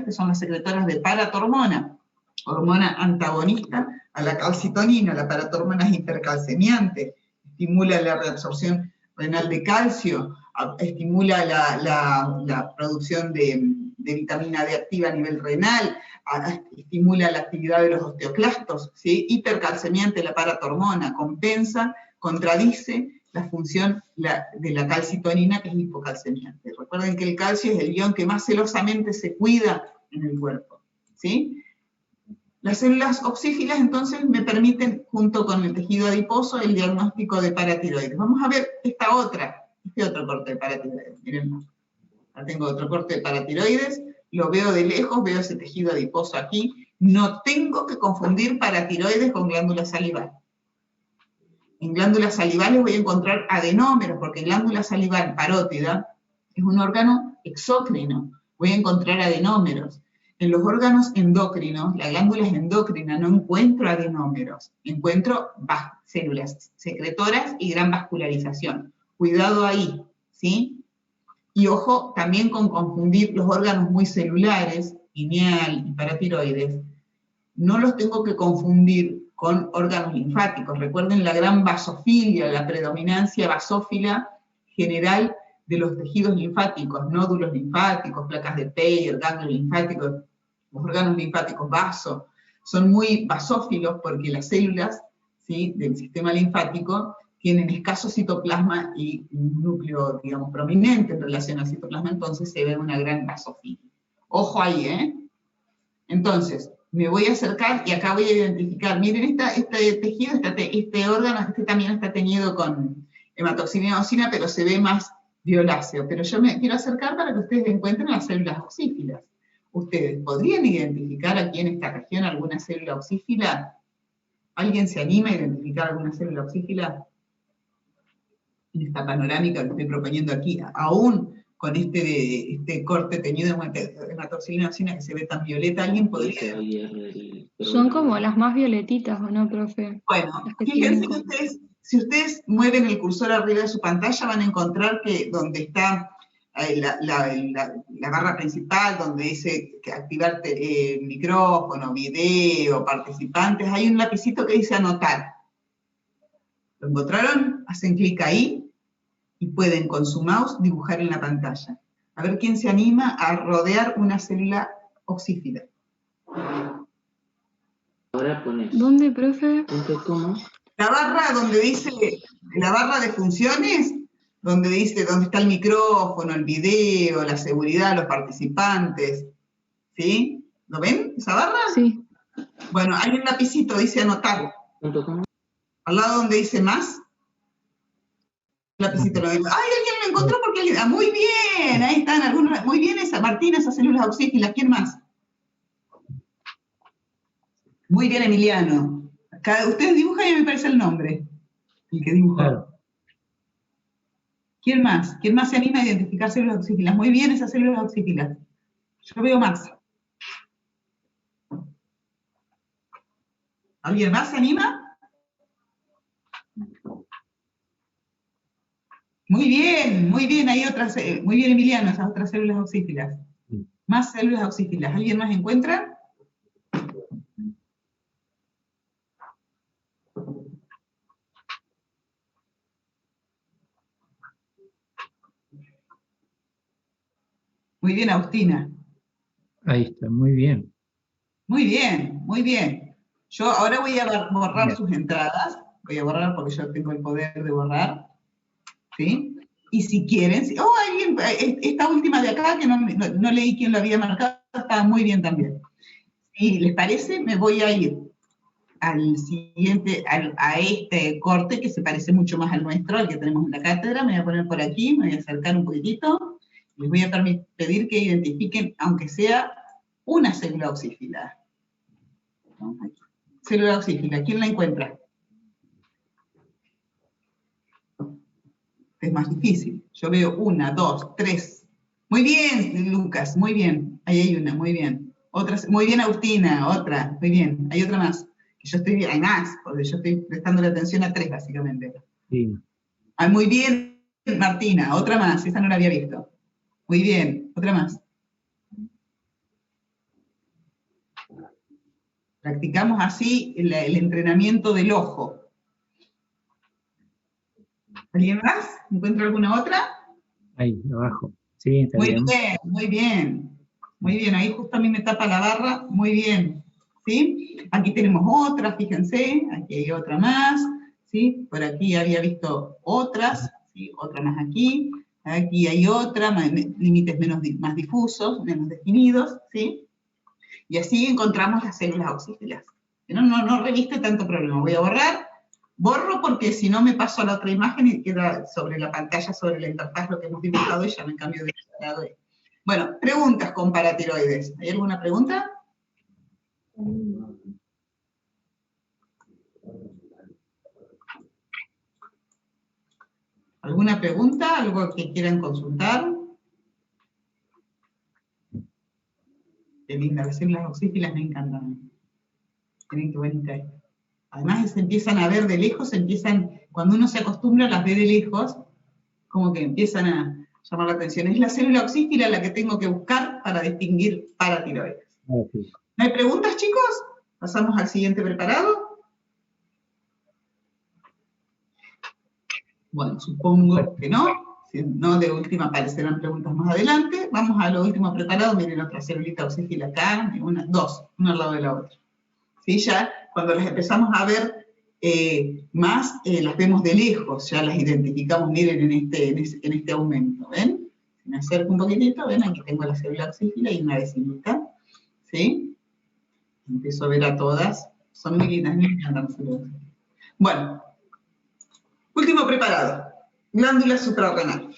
que son las secretoras de paratormona, hormona antagonista a la calcitonina. La paratormona es hipercalcemiante, estimula la reabsorción renal de calcio, estimula la producción de vitamina D activa a nivel renal, estimula la actividad de los osteoclastos, ¿sí? Hipercalcemiante la paratormona, compensa, contradice la función de la calcitonina, que es hipocalcemiante. Recuerden que el calcio es el ion que más celosamente se cuida en el cuerpo, ¿sí? Las células oxífilas, entonces, me permiten, junto con el tejido adiposo, el diagnóstico de paratiroides. Vamos a ver este otro corte de paratiroides. Miren, acá tengo otro corte de paratiroides, lo veo de lejos, veo ese tejido adiposo aquí. No tengo que confundir paratiroides con glándula salival. En glándulas salivales voy a encontrar adenómeros, porque glándula salival parótida es un órgano exócrino. Voy a encontrar adenómeros. En los órganos endocrinos, la glándula es endocrina, no encuentro adenómeros. Encuentro células secretoras y gran vascularización. Cuidado ahí, ¿sí? Y ojo también con confundir los órganos muy celulares, pineal y paratiroides. No los tengo que confundir con órganos linfáticos. Recuerden la gran vasofilia, la predominancia basófila general de los tejidos linfáticos, nódulos linfáticos, placas de Peyer, ganglios linfáticos, los órganos linfáticos vaso, son muy basófilos porque las células, ¿sí?, del sistema linfático tienen escaso citoplasma y un núcleo, digamos, prominente en relación al citoplasma, entonces se ve una gran vasofilia. Ojo ahí, ¿eh? Entonces, me voy a acercar y acá voy a identificar, miren este tejido, este órgano, este también está teñido con hematoxina y eosina, pero se ve más violáceo. Pero yo me quiero acercar para que ustedes encuentren las células oxífilas. ¿Ustedes podrían identificar aquí en esta región alguna célula oxífila? ¿Alguien se anima a identificar alguna célula oxífila? En esta panorámica que estoy proponiendo aquí, aún con este corte teñido de hematoxina y eosina que se ve tan violeta, ¿alguien podría? Son como las más violetitas, ¿o no, profe? Bueno, fíjense que si ustedes mueven el cursor arriba de su pantalla, van a encontrar que donde está la barra principal, donde dice que activar micrófono, video, participantes, hay un lapicito que dice anotar. ¿Lo encontraron? Hacen clic ahí y pueden con su mouse dibujar en la pantalla. A ver quién se anima a rodear una célula oxífila. Ahora pones. ¿Dónde, profe? ¿Cómo? La barra donde dice, la barra de funciones, donde dice dónde está el micrófono, el video, la seguridad, los participantes. ¿Sí? ¿Lo ven, esa barra? Sí. Bueno, hay un lapicito, dice anotar. ¿Cómo? Al lado donde dice más, lapicito lo digo. ¡Ay, alguien lo encontró porque alguien! ¡Ah, muy bien! Ahí están algunos. Muy bien esa, Martina, esas células oxífilas. ¿Quién más? Muy bien, Emiliano. Ustedes dibujan y me parece el nombre. El que dibujó. Claro. ¿Quién más? ¿Quién más se anima a identificar células oxífilas? Muy bien esas células oxífilas. Yo veo más. ¿Alguien más se anima? Muy bien, hay otras, muy bien Emiliano, esas otras células oxífilas. Más células oxífilas. ¿Alguien más encuentra? Muy bien, Agustina. Ahí está, muy bien. Muy bien, muy bien. Yo ahora voy a borrar Bien. sus entradas. Voy a borrar porque yo tengo el poder de borrar. ¿Sí? Y si quieren, alguien, esta última de acá, que no leí quién lo había marcado, estaba muy bien también. Si les parece, me voy a ir al siguiente, a este corte que se parece mucho más al nuestro, al que tenemos en la cátedra. Me voy a poner por aquí, me voy a acercar un poquitito. Les voy a pedir que identifiquen, aunque sea una célula oxífila. Célula oxífila, ¿quién la encuentra? Es más difícil. Yo veo 1, 2, 3. Muy bien, Lucas, muy bien. Ahí hay una, muy bien. Otra, muy bien, Agustina, otra, muy bien. Hay otra más. Hay más, porque yo estoy prestando la atención a 3, básicamente. Sí. Muy bien, Martina, otra más. Esa no la había visto. Muy bien, otra más. Practicamos así el entrenamiento del ojo. ¿Alguien más? ¿Encuentra alguna otra? Ahí, abajo. Sí, está Muy bien. bien, muy bien. Muy bien, ahí justo a mí me tapa la barra. Muy bien. ¿Sí? Aquí tenemos otra, fíjense. Aquí hay otra más. ¿Sí? Por aquí había visto otras. ¿Sí? Otra más aquí. Aquí hay otra, límites más difusos, menos definidos. ¿Sí? Y así encontramos las células oxífilas. No reviste tanto problema. Voy a borrar. Borro porque si no me paso a la otra imagen y queda sobre la pantalla, sobre la interfaz lo que hemos dibujado y ya me cambio de lado. Bueno, preguntas con paratiroides. ¿Hay alguna pregunta? ¿Alguna pregunta? ¿Algo que quieran consultar? Qué linda, las células oxífilas me encantan. Miren qué bonita es. Además se empiezan a ver de lejos, cuando uno se acostumbra las ve de lejos, como que empiezan a llamar la atención. Es la célula oxífila la que tengo que buscar para distinguir paratiroides. Okay. ¿No hay preguntas, chicos? ¿Pasamos al siguiente preparado? Bueno, supongo que no. Si no, de última aparecerán preguntas más adelante. Vamos a lo último preparado. Miren otra celulita oxífila acá. Dos, una al lado de la otra. ¿Sí? Ya cuando las empezamos a ver más, las vemos de lejos. Ya las identificamos, miren, en este aumento. ¿Ven? Si me acerco un poquitito, ven, aquí tengo la célula oxífila y una vecinita. ¿Sí? Empiezo a ver a todas. Son muy lindas, me encantan las células oxífilas. Bueno. Último preparado, glándula suprarrenal.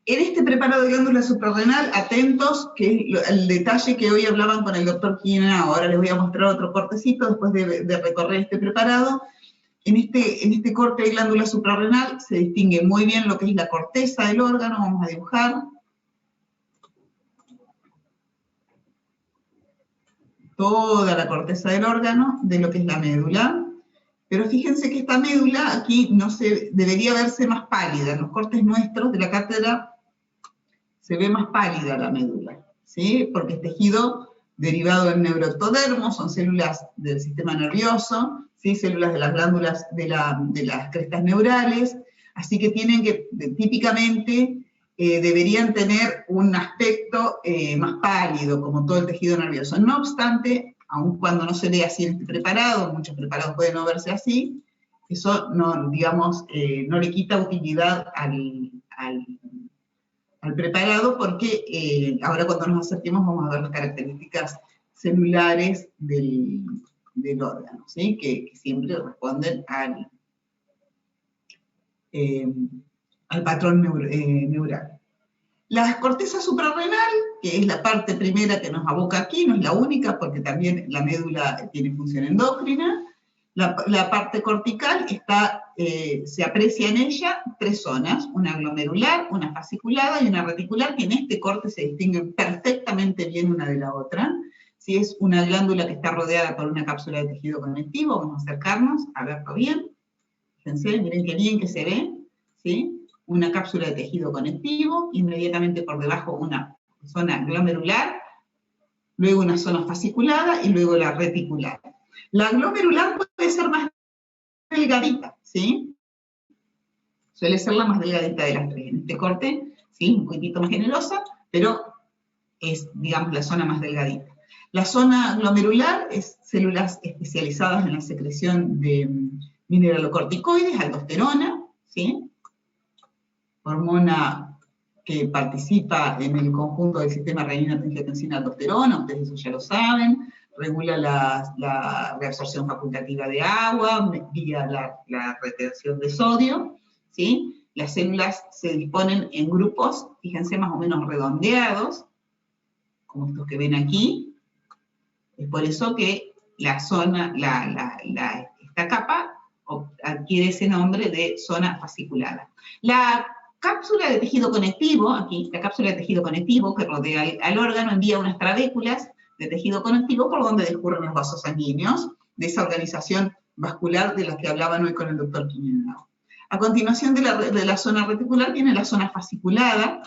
En este preparado de glándula suprarrenal, atentos, que es el detalle que hoy hablaban con el doctor Quina. Ahora les voy a mostrar otro cortecito después de recorrer este preparado. En este corte de glándula suprarrenal se distingue muy bien lo que es la corteza del órgano. Vamos a dibujar. Toda la corteza del órgano, de lo que es la médula. Pero fíjense que esta médula aquí debería verse más pálida. En los cortes nuestros de la cátedra se ve más pálida la médula, ¿sí? Porque es tejido derivado del neuroectodermo, son células del sistema nervioso, ¿sí? Células de las glándulas de las crestas neurales, así que típicamente deberían tener un aspecto más pálido, como todo el tejido nervioso. No obstante, aun cuando no se ve así en este preparado, muchos preparados pueden no verse así, eso no le quita utilidad al preparado, porque ahora cuando nos acerquemos vamos a ver las características celulares del órgano, ¿sí? que siempre responden al patrón neural. La corteza suprarrenal, que es la parte primera que nos aboca aquí, no es la única, porque también la médula tiene función endocrina. La parte cortical se aprecia en ella 3 zonas, una glomerular, una fasciculada y una reticular, que en este corte se distinguen perfectamente bien una de la otra. Si es una glándula que está rodeada por una cápsula de tejido conectivo, vamos a acercarnos a verlo bien. Fíjense, miren qué bien que se ve, ¿sí? Una cápsula de tejido conectivo, inmediatamente por debajo una zona glomerular, luego una zona fasciculada y luego la reticular. La glomerular puede ser más delgadita, ¿sí? Suele ser la más delgadita de las 3 en este corte, ¿sí? Un poquitito más generosa, pero es, digamos, la zona más delgadita. La zona glomerular es células especializadas en la secreción de mineralocorticoides, aldosterona, ¿sí? Hormona que participa en el conjunto del sistema renina-angiotensina-aldosterona, ustedes eso ya lo saben, regula la reabsorción facultativa de agua, vía la retención de sodio, ¿sí? Las células se disponen en grupos, fíjense, más o menos redondeados, como estos que ven aquí. Es por eso que la zona, esta capa adquiere ese nombre de zona fasciculada. La cápsula de tejido conectivo, aquí, la cápsula de tejido conectivo que rodea al órgano envía unas trabéculas de tejido conectivo por donde discurren los vasos sanguíneos, de esa organización vascular de la que hablaban hoy con el doctor Quiñonao. A continuación de la zona reticular viene la zona fasciculada,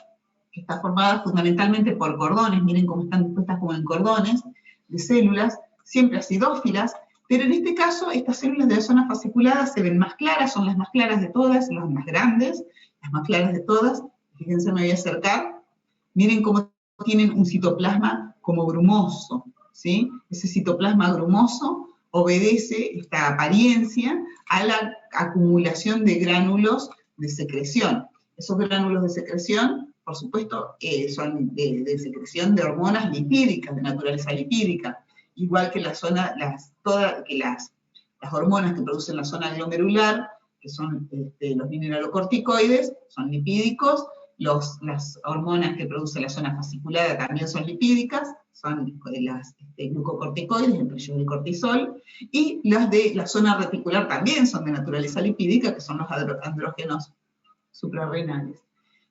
que está formada fundamentalmente por cordones, miren cómo están dispuestas como en cordones, de células, siempre acidófilas, pero en este caso estas células de la zona fasciculada se ven más claras, son las más claras de todas, las más grandes, las más claras de todas. Fíjense, me voy a acercar, miren cómo tienen un citoplasma como grumoso, ¿sí? Ese citoplasma grumoso obedece esta apariencia a la acumulación de gránulos de secreción. Esos gránulos de secreción, por supuesto, son de secreción de hormonas lipídicas, de naturaleza lipídica, igual que las hormonas que producen la zona glomerular, que son los mineralocorticoides, son lipídicos, las hormonas que produce la zona fasciculada también son lipídicas, son las glucocorticoides, entre ellos el cortisol, y las de la zona reticular también son de naturaleza lipídica, que son los andrógenos suprarrenales.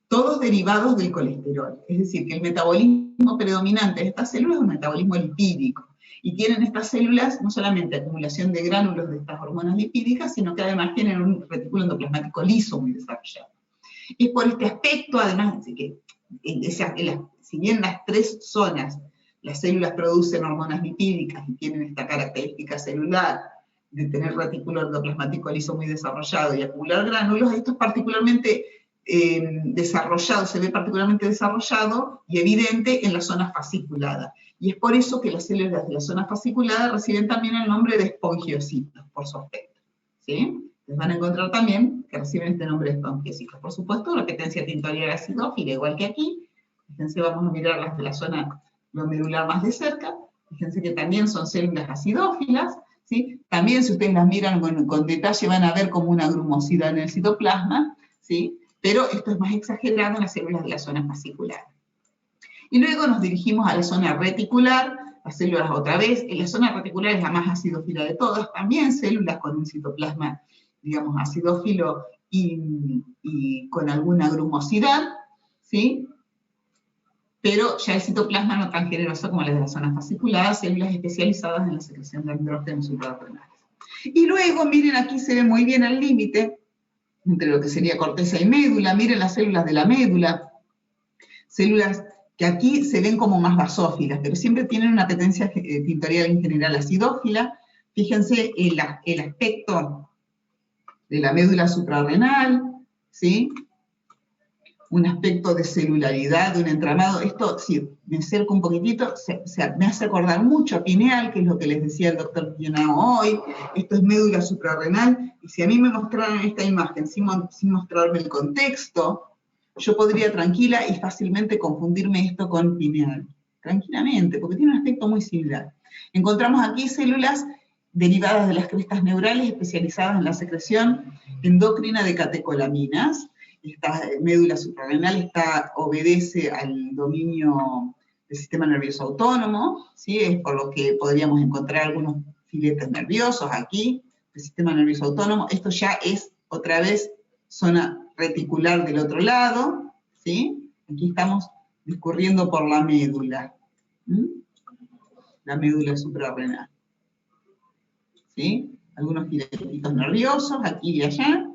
Todos derivados del colesterol, es decir, que el metabolismo predominante de estas células es un metabolismo lipídico, y tienen estas células no solamente acumulación de gránulos de estas hormonas lipídicas, sino que además tienen un retículo endoplasmático liso muy desarrollado. Es por este aspecto, además, de que si bien las tres zonas, las células producen hormonas lipídicas y tienen esta característica celular de tener retículo endoplasmático liso muy desarrollado y acumular gránulos, esto es particularmente desarrollado, se ve particularmente desarrollado y evidente en la zona fasciculada. Y es por eso que las células de la zona fasciculada reciben también el nombre de espongiocitos, por su aspecto, ¿sí? Les van a encontrar también que reciben este nombre de espongiocitos. Por supuesto, la petencia tintorial acidófila, igual que aquí. Fíjense, vamos a mirar las de la zona glomerular más de cerca. Fíjense que también son células acidófilas, ¿sí? También, si ustedes las miran con detalle, van a ver como una grumosidad en el citoplasma, ¿sí? Pero esto es más exagerado en las células de la zona fascicular. Y luego nos dirigimos a la zona reticular, las células otra vez. En la zona reticular es la más acidófila de todas, también células con un citoplasma, digamos, acidófilo y con alguna grumosidad, ¿sí? Pero ya el citoplasma no tan generoso como las de la zona fasciculada, células especializadas en la secreción de andrógenos suprarrenales. Y luego, miren, aquí se ve muy bien el límite entre lo que sería corteza y médula. Miren las células de la médula, células que aquí se ven como más basófilas, pero siempre tienen una petencia tintorial en general acidófila. Fíjense el aspecto de la médula suprarrenal, ¿sí? Un aspecto de celularidad, de un entramado. Esto, si me acerco un poquitito, me hace acordar mucho a pineal, que es lo que les decía el doctor Quiñonao hoy. Esto es médula suprarrenal, y si a mí me mostraran esta imagen sin mostrarme el contexto, yo podría tranquila y fácilmente confundirme esto con pineal. Tranquilamente, porque tiene un aspecto muy similar. Encontramos aquí células derivadas de las crestas neurales especializadas en la secreción endocrina de catecolaminas. Esta médula suprarrenal obedece al dominio del sistema nervioso autónomo, ¿sí? Es por lo que podríamos encontrar algunos filetes nerviosos aquí, del sistema nervioso autónomo. Esto ya es, otra vez, zona reticular del otro lado, ¿sí? Aquí estamos discurriendo por la médula, la médula suprarrenal, ¿sí? Algunos filetitos nerviosos aquí y allá,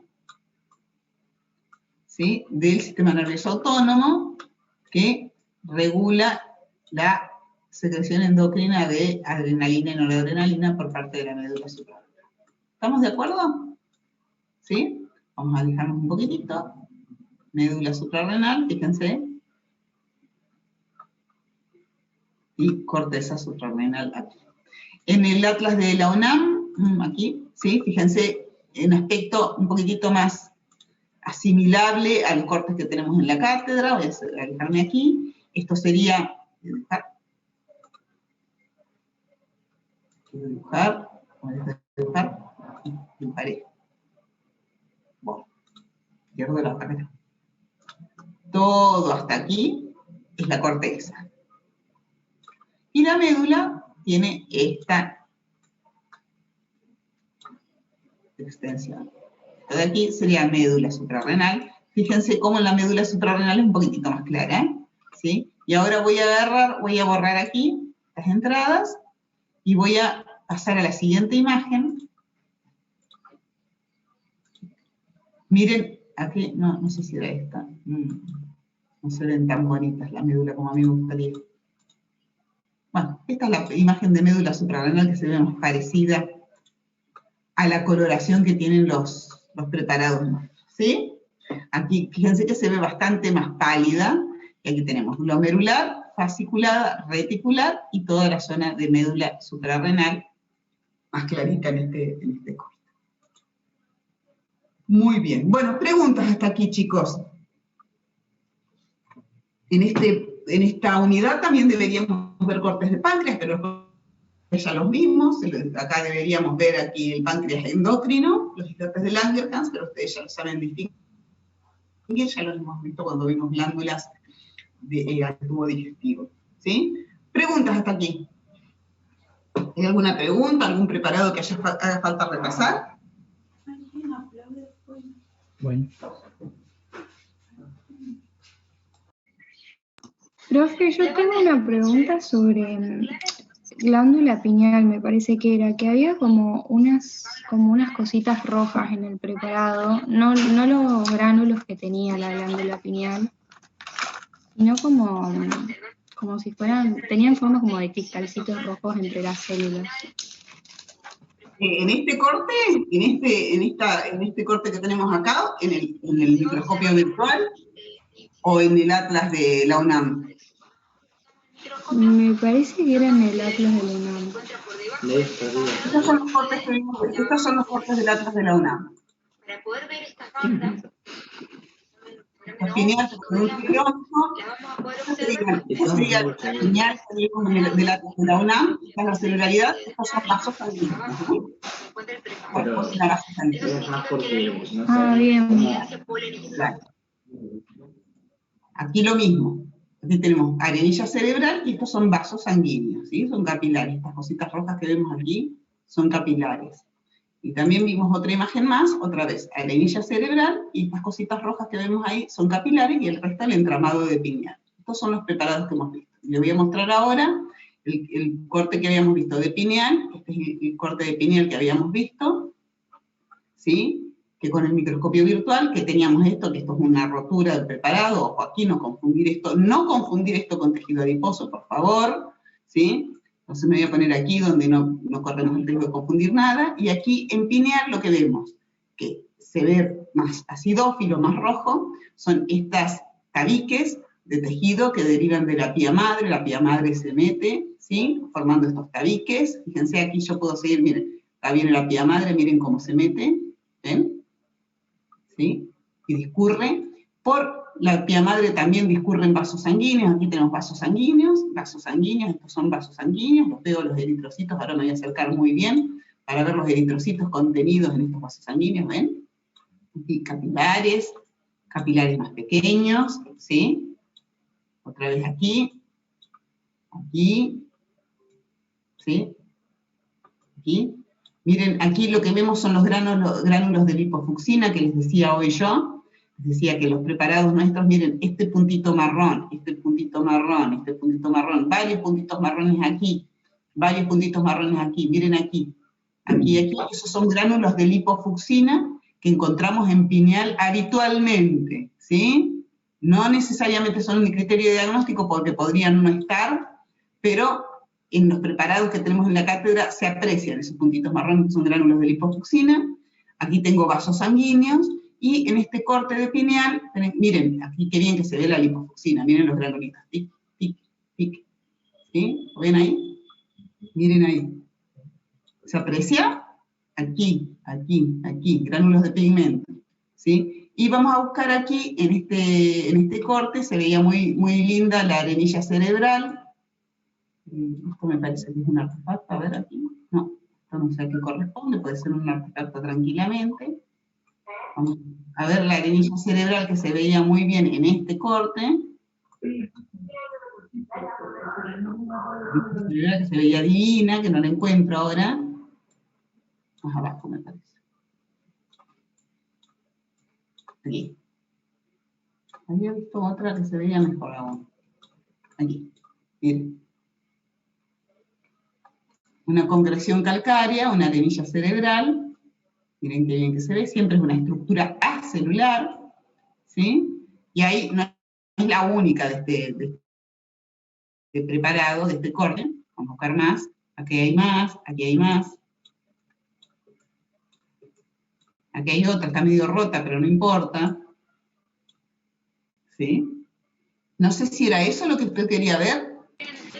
¿sí? Del sistema nervioso autónomo que regula la secreción endocrina de adrenalina y noradrenalina por parte de la médula suprarrenal. ¿Estamos de acuerdo? ¿Sí? Vamos a alejarnos un poquitito. Médula suprarrenal, fíjense. y corteza suprarrenal aquí. En el atlas de la UNAM, aquí, ¿sí? Fíjense, en aspecto un poquitito más asimilable a los cortes que tenemos en la cátedra. Voy a alejarme aquí. Esto sería dibujar, y dibujaré. Bueno, pierdo la cámara. Todo hasta aquí es la corteza. Y la médula tiene esta extensión. Esto de aquí sería médula suprarrenal. Fíjense cómo la médula suprarrenal es un poquitito más clara, ¿sí? Y ahora voy a borrar aquí las entradas y voy a pasar a la siguiente imagen. Miren, aquí, no sé si era esta. No se ven tan bonitas la médula como a mí me gustaría. Bueno, esta es la imagen de médula suprarrenal que se ve más parecida a la coloración que tienen los preparados, ¿sí? Aquí, fíjense que se ve bastante más pálida. Y aquí tenemos glomerular, fasciculada, reticular y toda la zona de médula suprarrenal más clarita en este corte. Muy bien. Bueno, preguntas hasta aquí, chicos. En esta unidad también deberíamos ver cortes de páncreas, pero ya los vimos. Acá deberíamos ver aquí el páncreas endocrino, los islotes de Langerhans, pero ustedes ya lo saben distinguir, ya lo hemos visto cuando vimos glándulas del tubo digestivo. ¿Sí? Preguntas hasta aquí. ¿Hay alguna pregunta, algún preparado que haga falta repasar? Bueno. Profe, yo tengo una pregunta sobre glándula pineal, me parece que era, que había como unas cositas rojas en el preparado, no los gránulos que tenía la glándula pineal, sino como si tenían forma como de cristalcitos rojos entre las células. En este corte, en este corte que tenemos acá, en el microscopio virtual, o en el atlas de la UNAM. Me parece que era en el atlas de la UNAM. Estos son los cortes del atlas de la UNAM. Para poder ver estas bandas, Las pineal con un kilómetro, esto sería la pineal del atlas de la UNAM, esta es la celularidad, estos son vasos sanguíneos. Bien. Claro. Aquí lo mismo. Aquí tenemos arenilla cerebral y estos son vasos sanguíneos, ¿sí? Son capilares. Estas cositas rojas que vemos aquí son capilares. Y también vimos otra imagen más, otra vez, arenilla cerebral, y estas cositas rojas que vemos ahí son capilares y el resto el entramado de pineal. Estos son los preparados que hemos visto. Les voy a mostrar ahora el corte que habíamos visto de pineal. Este es el corte de pineal que habíamos visto, ¿sí? Que con el microscopio virtual, que teníamos esto, que esto es una rotura del preparado. Ojo aquí, no confundir esto con tejido adiposo, por favor, ¿sí? Entonces me voy a poner aquí donde no corremos el riesgo de confundir nada, y aquí en pineal lo que vemos, que se ve más acidófilo, más rojo, son estas tabiques de tejido que derivan de la pía madre se mete, ¿sí? Formando estos tabiques. Fíjense aquí yo puedo seguir, miren, acá viene la pía madre, miren cómo se mete, ¿ven? ¿Sí? Y discurre. Por la pía madre también discurren vasos sanguíneos. Aquí tenemos vasos sanguíneos, estos son vasos sanguíneos, los veo los eritrocitos, ahora me voy a acercar muy bien para ver los eritrocitos contenidos en estos vasos sanguíneos, ¿ven? Aquí capilares más pequeños, ¿sí? Otra vez aquí, ¿sí? Aquí. Miren, aquí lo que vemos son los gránulos de lipofucsina que les decía hoy yo. Les decía que los preparados nuestros, miren, este puntito marrón, varios puntitos marrones aquí, miren aquí, esos son gránulos de lipofucsina que encontramos en pineal habitualmente, ¿sí? No necesariamente son un criterio de diagnóstico porque podrían no estar, pero en los preparados que tenemos en la cátedra se aprecian esos puntitos marrones que son gránulos de lipofucsina. Aquí tengo vasos sanguíneos, y en este corte de pineal, miren, aquí qué bien que se ve la lipofucsina, miren los granulitos, tic, tic, tic, ¿Sí? ¿Lo ven ahí? Miren ahí. ¿Se aprecia? Aquí, aquí, aquí, gránulos de pigmento. ¿Sí? Y vamos a buscar aquí, en este corte, se veía muy, muy linda la arenilla cerebral. Esto me parece que es un artefacto, a ver aquí. No, esto no sé a qué corresponde, puede ser un artefacto tranquilamente. Vamos a ver la arenilla cerebral que se veía muy bien en este corte. Que se veía divina, que no la encuentro ahora. Más abajo me parece. Aquí. Había visto otra que se veía mejor aún. Aquí. Miren. Una concreción calcárea, una arenilla cerebral. Miren qué bien que se ve. Siempre es una estructura acelular. ¿Sí? Y ahí no es la única de este preparado, de este corte. Vamos a buscar más. Aquí hay más, aquí hay más. Aquí hay otra, está medio rota, pero no importa. ¿Sí? No sé si era eso lo que usted quería ver.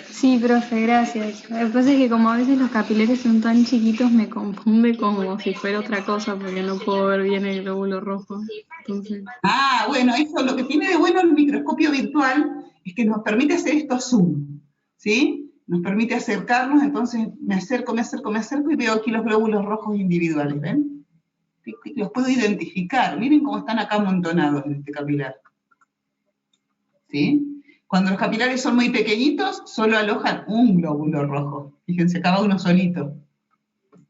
Sí, profe, gracias. Lo que pasa es que como a veces los capilares son tan chiquitos, me confunde como si fuera otra cosa, porque no puedo ver bien el glóbulo rojo. Entonces... Ah, bueno, eso lo que tiene de bueno el microscopio virtual es que nos permite hacer estos zoom, ¿sí? Nos permite acercarnos, entonces me acerco y veo aquí los glóbulos rojos individuales, ¿ven? Los puedo identificar, miren cómo están acá amontonados en este capilar. ¿Sí? Cuando los capilares son muy pequeñitos, solo alojan un glóbulo rojo. Fíjense, cada uno solito.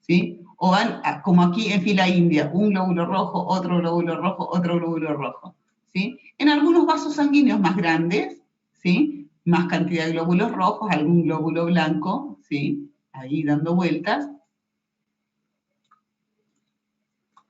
¿Sí? O van, como aquí en fila india, un glóbulo rojo, otro glóbulo rojo, otro glóbulo rojo. ¿Sí? En algunos vasos sanguíneos más grandes, ¿sí? Más cantidad de glóbulos rojos, algún glóbulo blanco, ¿sí? Ahí dando vueltas.